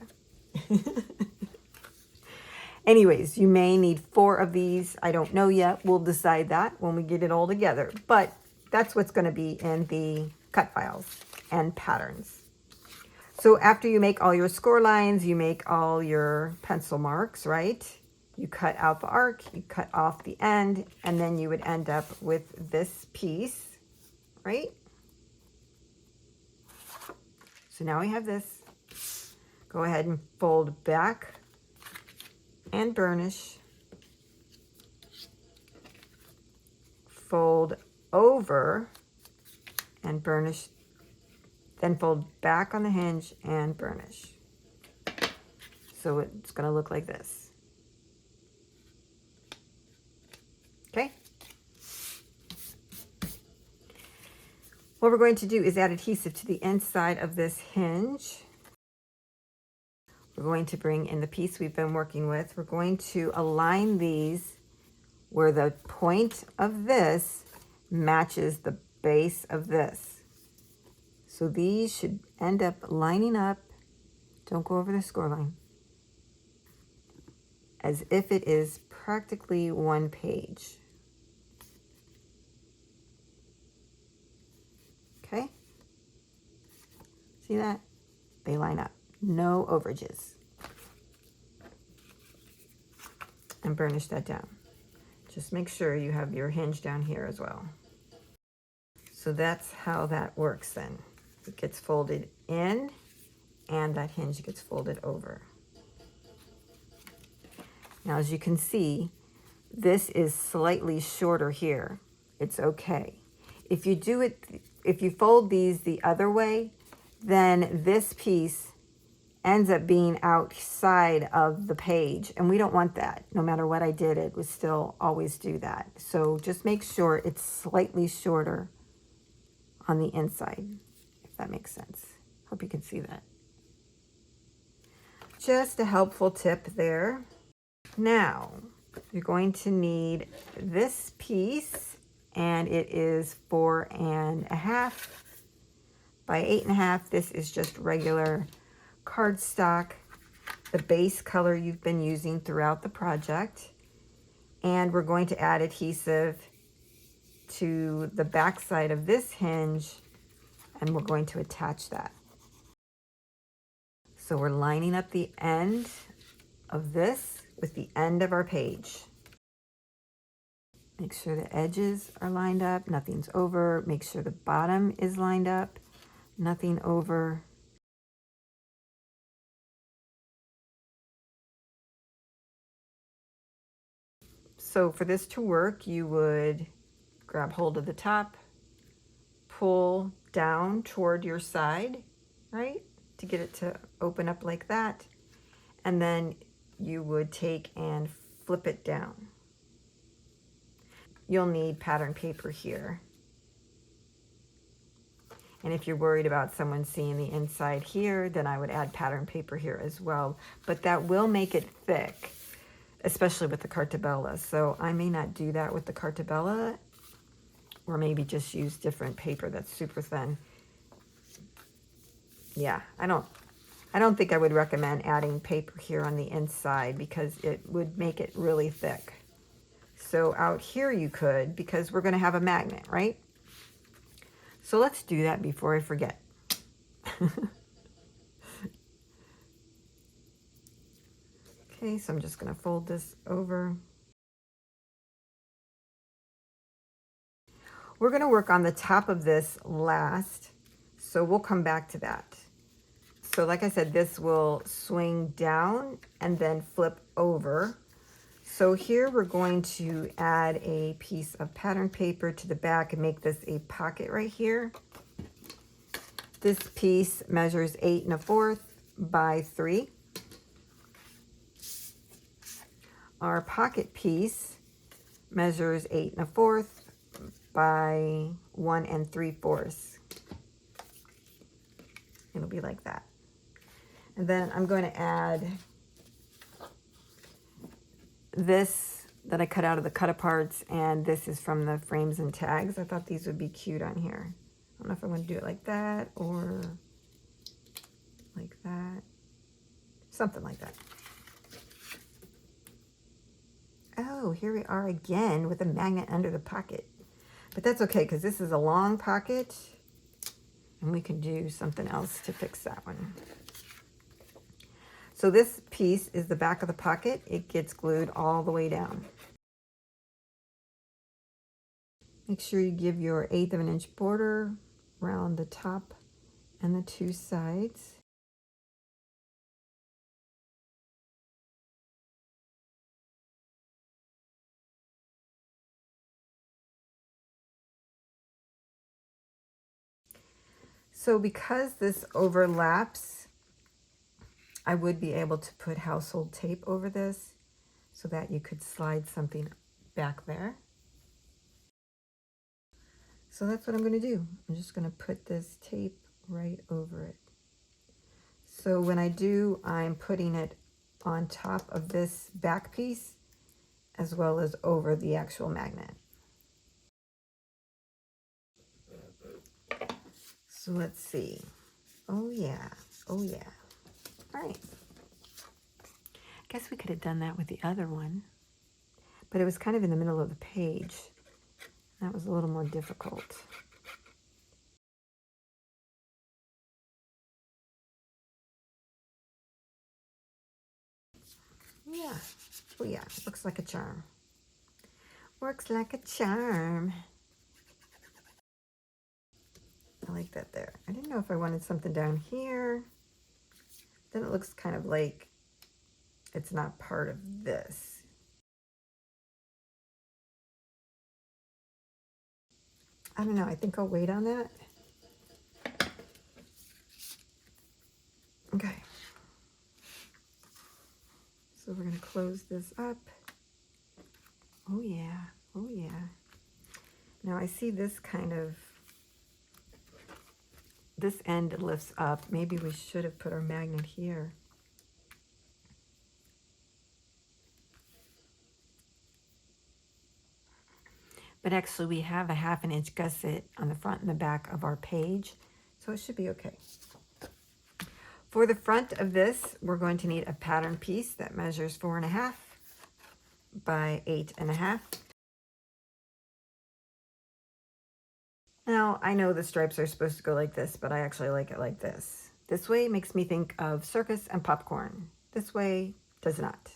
Anyways, you may need 4 of these. I don't know yet. We'll decide that when we get it all together. But that's what's going to be in the cut files and patterns. So after you make all your score lines, you make all your pencil marks, right? You cut out the arc, you cut off the end, and then you would end up with this piece, right? So now we have this. Go ahead and fold back and burnish. Fold over and burnish. Then fold back on the hinge and burnish. So it's going to look like this. Okay? What we're going to do is add adhesive to the inside of this hinge. We're going to bring in the piece we've been working with. We're going to align these where the point of this matches the base of this. So these should end up lining up. Don't go over the score line. As if it is practically one page. Okay? See that? They line up. No overages. And burnish that down. Just make sure you have your hinge down here as well. So that's how that works then. It gets folded in and that hinge gets folded over. Now, as you can see, this is slightly shorter here. It's okay. If you fold these the other way, then this piece ends up being outside of the page, and we don't want that. No matter what I did, it would still always do that. So just make sure it's slightly shorter on the inside, if that makes sense. Hope you can see that. Just a helpful tip there. Now, you're going to need this piece, and it is 4.5 by 8.5. This is just regular cardstock, the base color you've been using throughout the project. And we're going to add adhesive to the back side of this hinge, and we're going to attach that. So we're lining up the end of this with the end of our page. Make sure the edges are lined up, nothing's over. Make sure the bottom is lined up, nothing over. So for this to work, you would grab hold of the top, pull down toward your side, right? To get it to open up like that. And then you would take and flip it down. You'll need pattern paper here. And if you're worried about someone seeing the inside here, then I would add pattern paper here as well. But that will make it thick, especially with the Carta. So I may not do that with the Carta, or maybe just use different paper that's super thin. Yeah, I don't think I would recommend adding paper here on the inside because it would make it really thick. So out here you could, because we're going to have a magnet, right? So let's do that before I forget. Okay, so I'm just going to fold this over. We're going to work on the top of this last, so we'll come back to that. So like I said, this will swing down and then flip over. So here we're going to add a piece of pattern paper to the back and make this a pocket right here. This piece measures 8 1/4 by 3. Our pocket piece measures 8 1/4 by 1 3/4. It'll be like that. And then I'm going to add this that I cut out of the cut aparts, and this is from the frames and tags. I thought these would be cute on here. I don't know if I'm going to do it like that or like that. Something like that. Oh, here we are again with a magnet under the pocket. But that's okay, because this is a long pocket, and we can do something else to fix that one. So this piece is the back of the pocket. It gets glued all the way down. Make sure you give your 1/8 of an inch border around the top and the 2 sides. So because this overlaps, I would be able to put household tape over this so that you could slide something back there. So that's what I'm going to do. I'm just going to put this tape right over it. So when I do, I'm putting it on top of this back piece as well as over the actual magnet. So let's see. Oh yeah, oh yeah. All right. Guess we could have done that with the other one, but it was kind of in the middle of the page. That was a little more difficult. Yeah, oh yeah, looks like a charm. Works like a charm. I like that there. I didn't know if I wanted something down here. Then it looks kind of like it's not part of this. I don't know, I think I'll wait on that. Okay. So we're gonna close this up. Oh yeah, oh yeah. Now I see this kind of, this end lifts up. Maybe we should have put our magnet here. But actually we have a 1/2 inch gusset on the front and the back of our page, so it should be okay. For the front of this, we're going to need a pattern piece that measures 4 1/2 by 8 1/2. Now, I know the stripes are supposed to go like this, but I actually like it like this. This way makes me think of circus and popcorn. This way does not.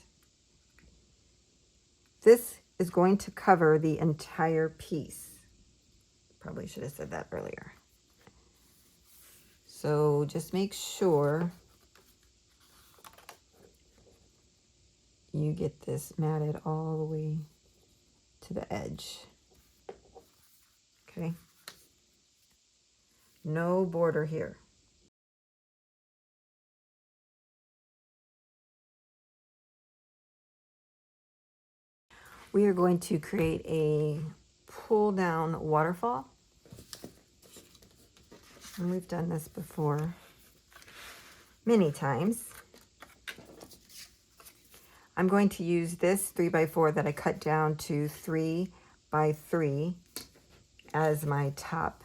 This is going to cover the entire piece. Probably should have said that earlier. So just make sure you get this matted all the way to the edge. Okay. No border here. We are going to create a pull down waterfall. And we've done this before many times. I'm going to use this 3x4 that I cut down to 3x3 as my top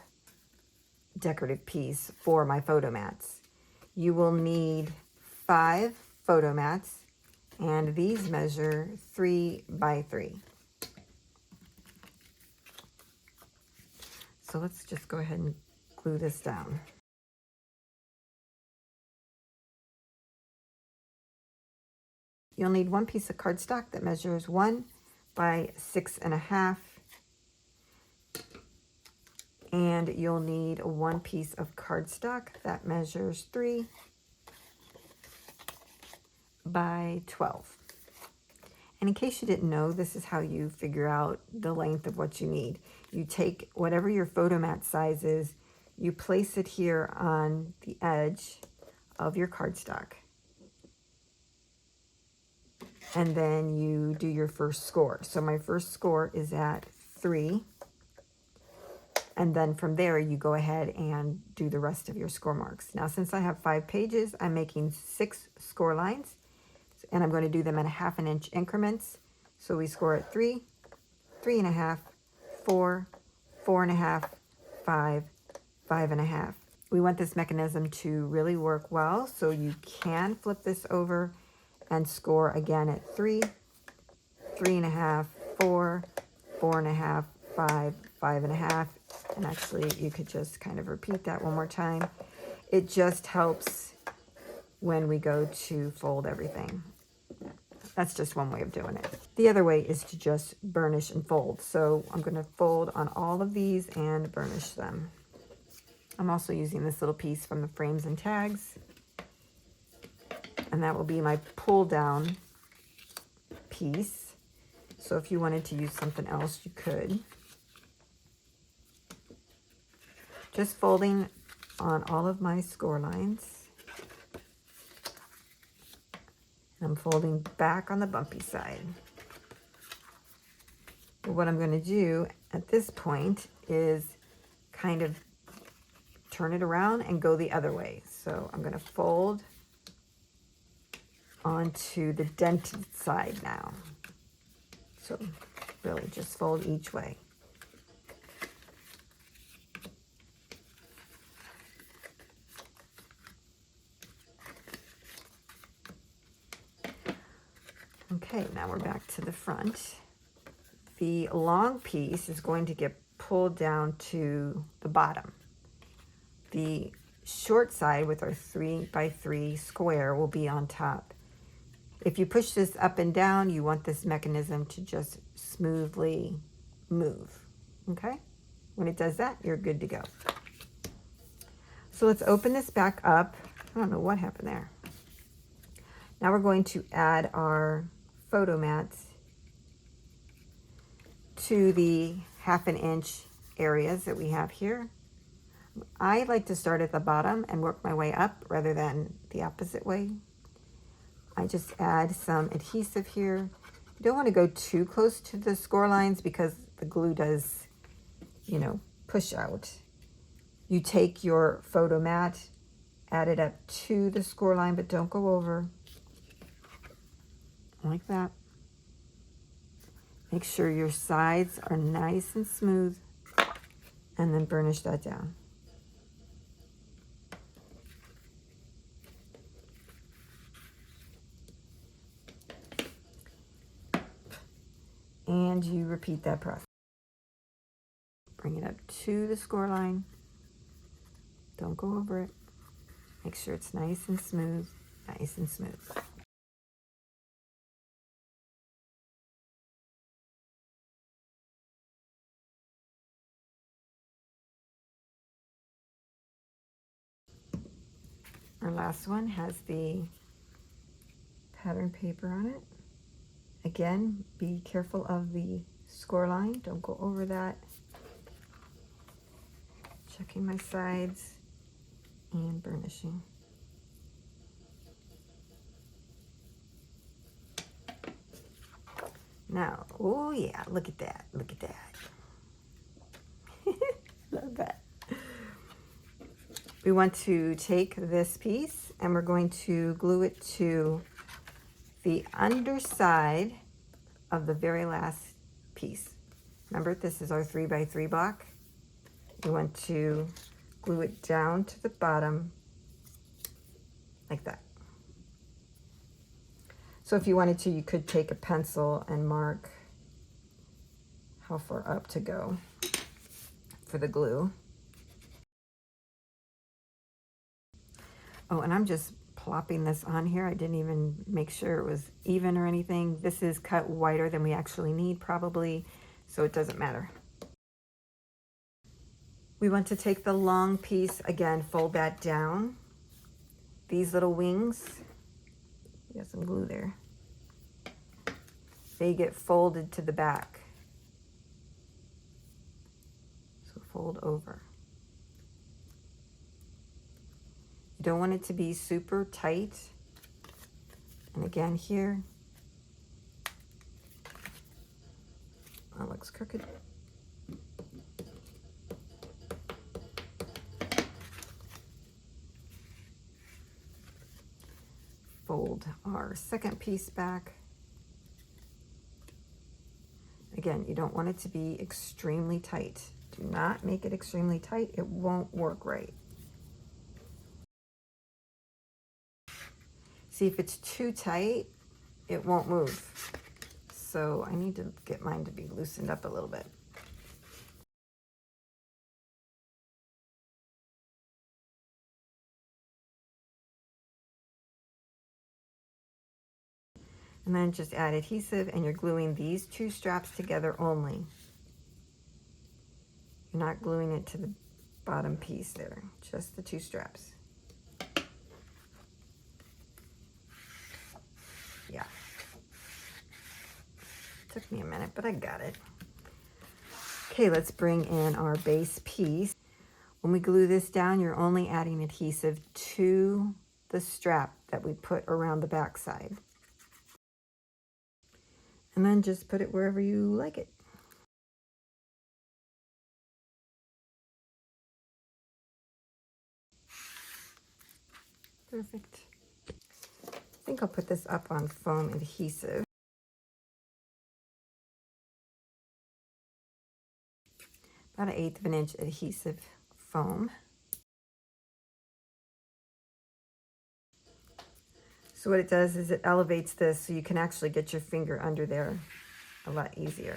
decorative piece for my photo mats. You will need 5 photo mats, and these measure 3x3. So let's just go ahead and glue this down. You'll need 1 piece of cardstock that measures 1 by 6 1/2. And you'll need one piece of cardstock that measures 3 by 12. And in case you didn't know, this is how you figure out the length of what you need. You take whatever your photo mat size is, you place it here on the edge of your cardstock. And then you do your first score. So my first score is at 3. And then from there, you go ahead and do the rest of your score marks. Now, since I have 5 pages, I'm making 6 score lines. And I'm going to do them at 1/2 inch increments. So we score at 3, 3.5, 4, 4.5, 5, 5.5. We want this mechanism to really work well, so you can flip this over and score again at 3, 3.5, 4, 4.5, 5, 5.5. And actually, you could just kind of repeat that one more time. It just helps when we go to fold everything. That's just one way of doing it. The other way is to just burnish and fold. So I'm going to fold on all of these and burnish them. I'm also using this little piece from the frames and tags. And that will be my pull down piece. So if you wanted to use something else, you could. Just folding on all of my score lines. I'm folding back on the bumpy side. But what I'm going to do at this point is kind of turn it around and go the other way. So I'm going to fold onto the dented side now. So really just fold each way. Okay, now we're back to the front. The long piece is going to get pulled down to the bottom. The short side with our 3 by 3 square will be on top. If you push this up and down, you want this mechanism to just smoothly move, okay? When it does that, you're good to go. So let's open this back up. I don't know what happened there. Now we're going to add our photo mats to the 1/2 inch areas that we have here. I like to start at the bottom and work my way up rather than the opposite way. I just add some adhesive here. You don't want to go too close to the score lines because the glue does, you know, push out. You take your photo mat, add it up to the score line, but don't go over. Like that. Make sure your sides are nice and smooth, and then burnish that down. And you repeat that process. Bring it up to the score line. Don't go over it. Make sure it's nice and smooth, nice and smooth. Our last one has the pattern paper on it. Again, be careful of the score line. Don't go over that. Checking my sides and burnishing. Now, oh yeah, look at that, look at that. Love that. We want to take this piece and we're going to glue it to the underside of the very last piece. Remember, this is our 3 by 3 block. You want to glue it down to the bottom like that. So if you wanted to, you could take a pencil and mark how far up to go for the glue. Oh, and I'm just plopping this on here. I didn't even make sure it was even or anything. This is cut wider than we actually need probably, so it doesn't matter. We want to take the long piece, again, fold that down. These little wings, we got some glue there, they get folded to the back. So fold over. You don't want it to be super tight. And again here, that looks crooked. Fold our second piece back. Again, you don't want it to be extremely tight. Do not make it extremely tight. It won't work right. See, if it's too tight, it won't move. So I need to get mine to be loosened up a little bit. And then just add adhesive, and you're gluing these two straps together only. You're not gluing it to the bottom piece there, just the two straps. Yeah. Took me a minute, but I got it. Okay, let's bring in our base piece. When we glue this down, you're only adding adhesive to the strap that we put around the back side. And then just put it wherever you like it. Perfect. I think I'll put this up on foam adhesive. About 1/8 of an inch adhesive foam. So what it does is it elevates this so you can actually get your finger under there a lot easier.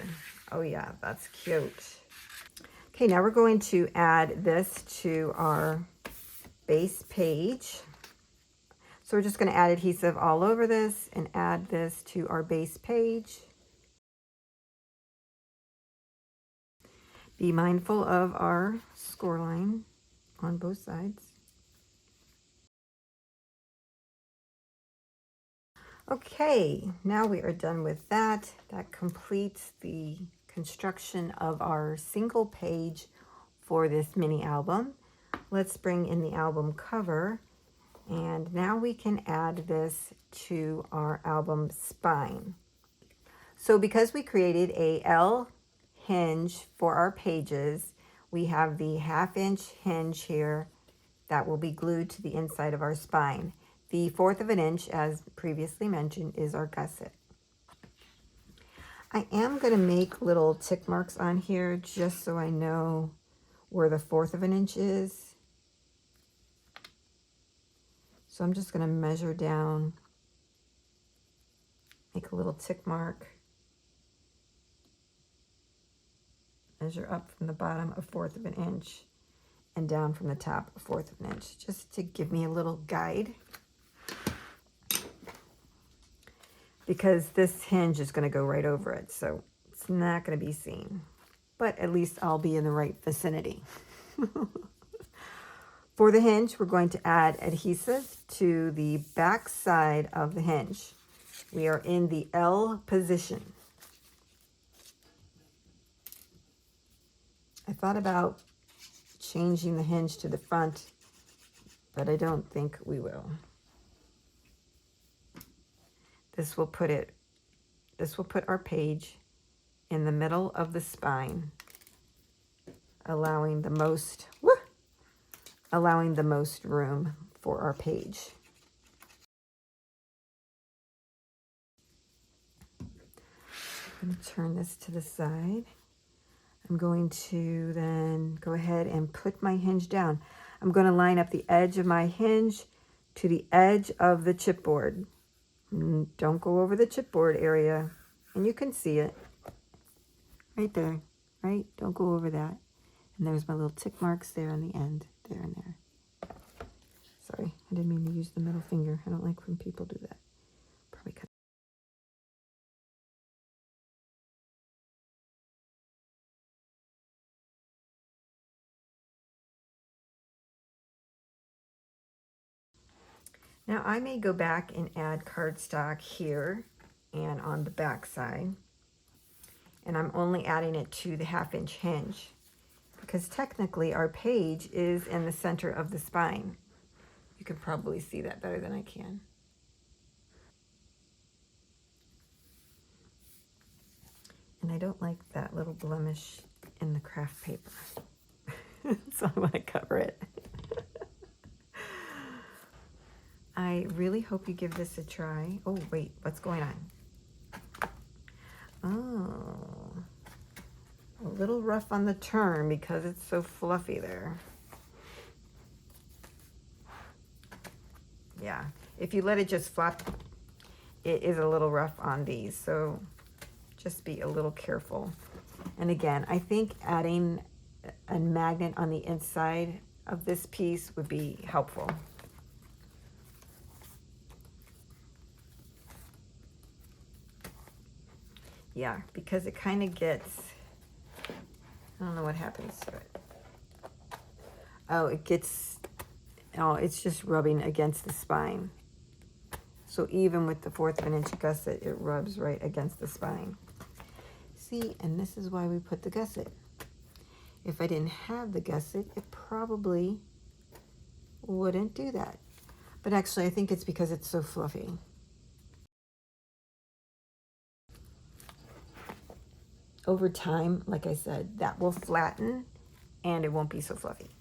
Oh yeah, that's cute. Okay, now we're going to add this to our base page. So we're just going to add adhesive all over this and add this to our base page. Be mindful of our score line on both sides. Okay, now we are done with that. That completes the construction of our single page for this mini album. Let's bring in the album cover, and now we can add this to our album spine. So because we created a L hinge for our pages, we have the 1/2 inch hinge here that will be glued to the inside of our spine. The 1/4 of an inch, as previously mentioned, is our gusset. I am going to make little tick marks on here just so I know where the 1/4 of an inch is. So I'm just going to measure down, make a little tick mark, measure up from the bottom 1/4 of an inch, and down from the top 1/4 of an inch, just to give me a little guide. Because this hinge is going to go right over it, so it's not going to be seen. But at least I'll be in the right vicinity. For the hinge, we're going to add adhesive to the back side of the hinge. We are in the L position. I thought about changing the hinge to the front, but I don't think we will. This will put our page in the middle of the spine, allowing the most room for our page. I'm going to turn this to the side. I'm going to then go ahead and put my hinge down. I'm going to line up the edge of my hinge to the edge of the chipboard. Don't go over the chipboard area, and you can see it right there, right? Don't go over that. And there's my little tick marks there on the end, there and there. Sorry, I didn't mean to use the middle finger. I don't like when people do that. Probably cut Now I may go back and add cardstock here and on the back side. And I'm only adding it to the 1/2 inch hinge because technically our page is in the center of the spine. You can probably see that better than I can. And I don't like that little blemish in the craft paper. So I want to cover it. I really hope you give this a try. Oh, wait, what's going on? Oh, a little rough on the turn because it's so fluffy there. Yeah, if you let it just flop, it is a little rough on these, so just be a little careful. And again, I think adding a magnet on the inside of this piece would be helpful. Yeah, because it kind of gets, I don't know what happens to it. Oh, it gets, oh, it's just rubbing against the spine. So even with the 1/4 of an inch gusset, it rubs right against the spine. See, and this is why we put the gusset. If I didn't have the gusset, it probably wouldn't do that. But actually, I think it's because it's so fluffy. Over time, like I said, that will flatten and it won't be so fluffy.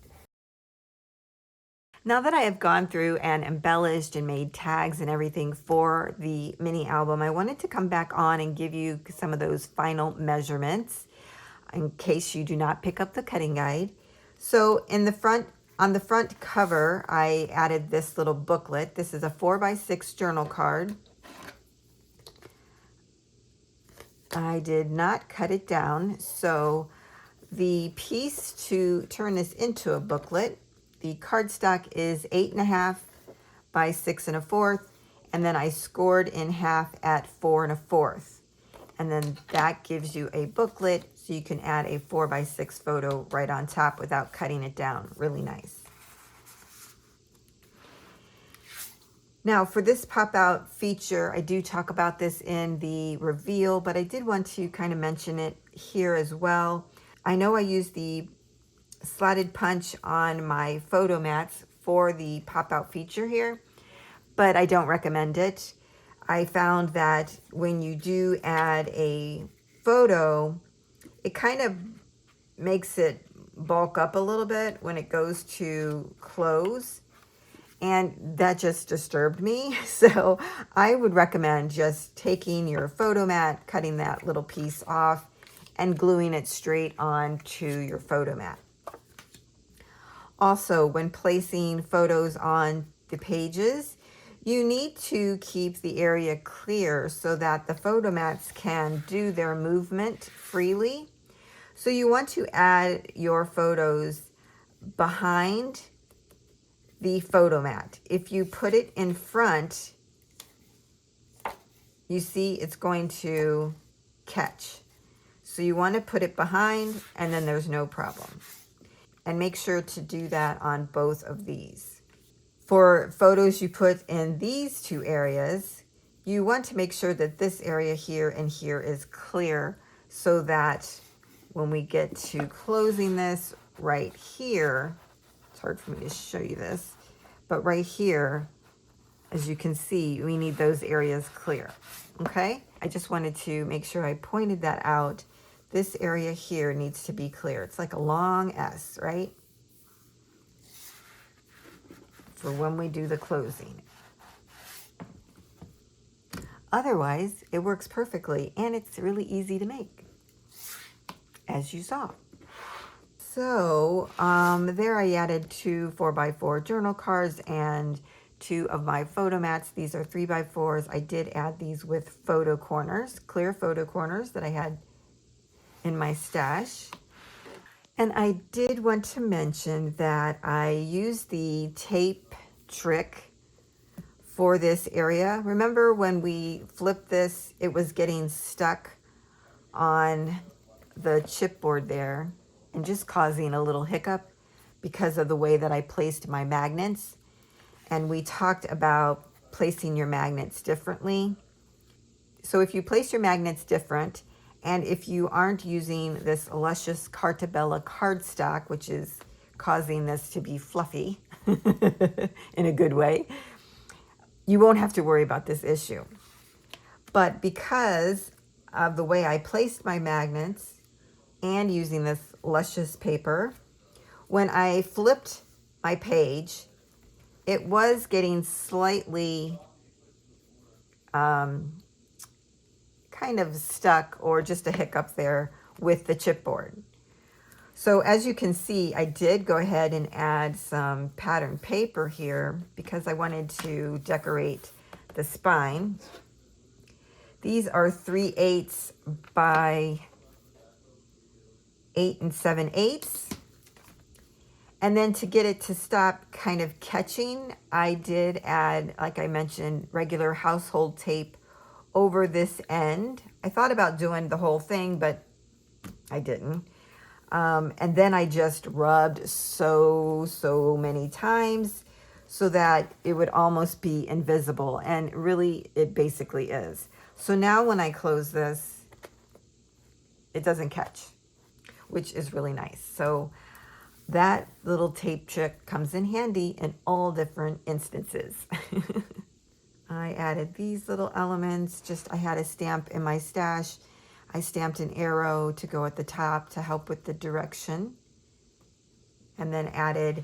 Now that I have gone through and embellished and made tags and everything for the mini album, I wanted to come back on and give you some of those final measurements in case you do not pick up the cutting guide. So in the front, on the front cover, I added this little booklet. This is a 4x6 journal card. I did not cut it down, so the piece to turn this into a booklet, the cardstock is 8.5 by 6 1/4, and then I scored in half at 4 1/4. And then that gives you a booklet, so you can add a 4x6 photo right on top without cutting it down. Really nice. Now for this pop-out feature, I do talk about this in the reveal, but I did want to kind of mention it here as well. I know I used the slotted punch on my photo mats for the pop-out feature here, but I don't recommend it. I found that when you do add a photo, it kind of makes it bulk up a little bit when it goes to close, and that just disturbed me. So I would recommend just taking your photo mat, cutting that little piece off, and gluing it straight onto your photo mat. Also, when placing photos on the pages, you need to keep the area clear so that the photo mats can do their movement freely. So you want to add your photos behind the photo mat. If you put it in front, you see it's going to catch. So you want to put it behind, and then there's no problem. And make sure to do that on both of these. For photos you put in these two areas, you want to make sure that this area here and here is clear so that when we get to closing this right here, it's hard for me to show you this, but right here, as you can see, we need those areas clear, okay? I just wanted to make sure I pointed that out. This area here needs to be clear. It's like a long S, right? For when we do the closing. Otherwise, it works perfectly, and it's really easy to make, as you saw. So there I added 2 4x4 journal cards and 2 of my photo mats. These are 3x4s. I did add these with photo corners, clear photo corners that I had in my stash. And I did want to mention that I used the tape trick for this area. Remember when we flipped this, it was getting stuck on the chipboard there and just causing a little hiccup because of the way that I placed my magnets. and we talked about placing your magnets differently. So if you place your magnets different, and if you aren't using this luscious Carta cardstock, which is causing this to be fluffy in a good way, you won't have to worry about this issue. But because of the way I placed my magnets and using this luscious paper, when I flipped my page, it was getting slightly kind of stuck, or just a hiccup there with the chipboard. So as you can see, I did go ahead and add some pattern paper here because I wanted to decorate the spine. These are 3/8 by 8 7/8. And then to get it to stop kind of catching, I did add, like I mentioned, regular household tape over this end. I thought about doing the whole thing, but I didn't. And then I just rubbed so many times so that it would almost be invisible. And really, it basically is. So now when I close this, it doesn't catch, which is really nice. So that little tape trick comes in handy in all different instances. I added these little elements. I had a stamp in my stash. I stamped an arrow to go at the top to help with the direction. And then added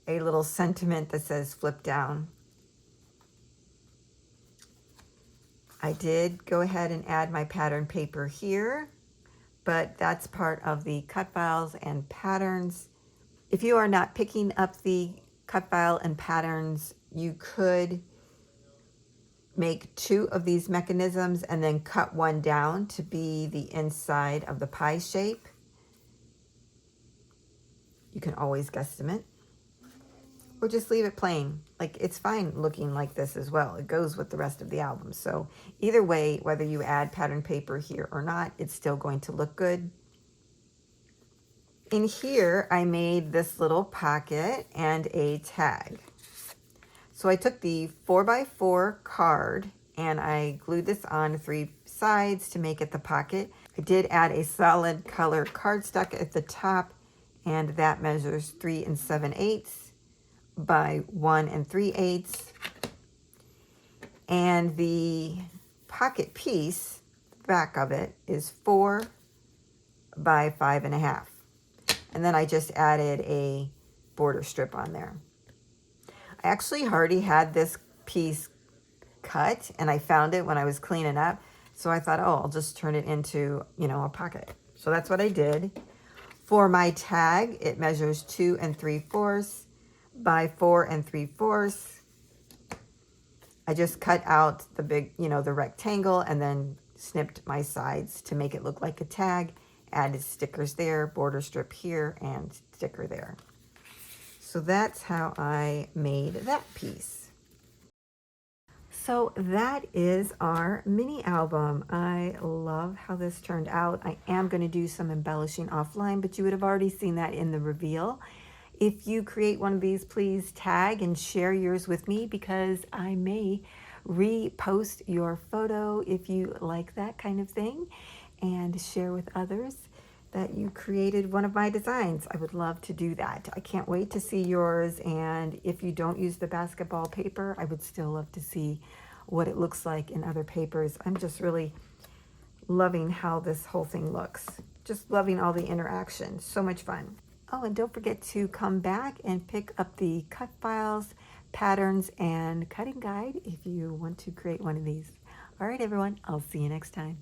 a little sentiment that says flip down. I did go ahead and add my pattern paper here, but that's part of the cut files and patterns. If you are not picking up the cut file and patterns, you could make 2 of these mechanisms and then cut one down to be the inside of the pie shape. You can always guesstimate, or just leave it plain. Like, it's fine looking like this as well. It goes with the rest of the album. So either way, whether you add pattern paper here or not, it's still going to look good. In here, I made this little pocket and a tag. So I took the 4x4 card and I glued this on 3 sides to make it the pocket. I did add a solid color cardstock at the top, and that measures 3 7/8 by 1 3/8. And the pocket piece, back of it, is 4 by 5.5. And then I just added a border strip on there. I actually already had this piece cut, and I found it when I was cleaning up. So I thought, oh, I'll just turn it into, a pocket. So that's what I did. For my tag, it measures 2 3/4 by 4 3/4. I just cut out the big, the rectangle, and then snipped my sides to make it look like a tag. Added stickers there, border strip here, and sticker there. So that's how I made that piece. So that is our mini album. I love how this turned out. I am going to do some embellishing offline, but you would have already seen that in the reveal. If you create one of these, please tag and share yours with me, because I may repost your photo if you like that kind of thing, and share with others that you created one of my designs. I would love to do that. I can't wait to see yours. And if you don't use the basketball paper, I would still love to see what it looks like in other papers. I'm just really loving how this whole thing looks. Just loving all the interaction. So much fun. Oh, and don't forget to come back and pick up the cut files, patterns, and cutting guide if you want to create one of these. All right, everyone, I'll see you next time.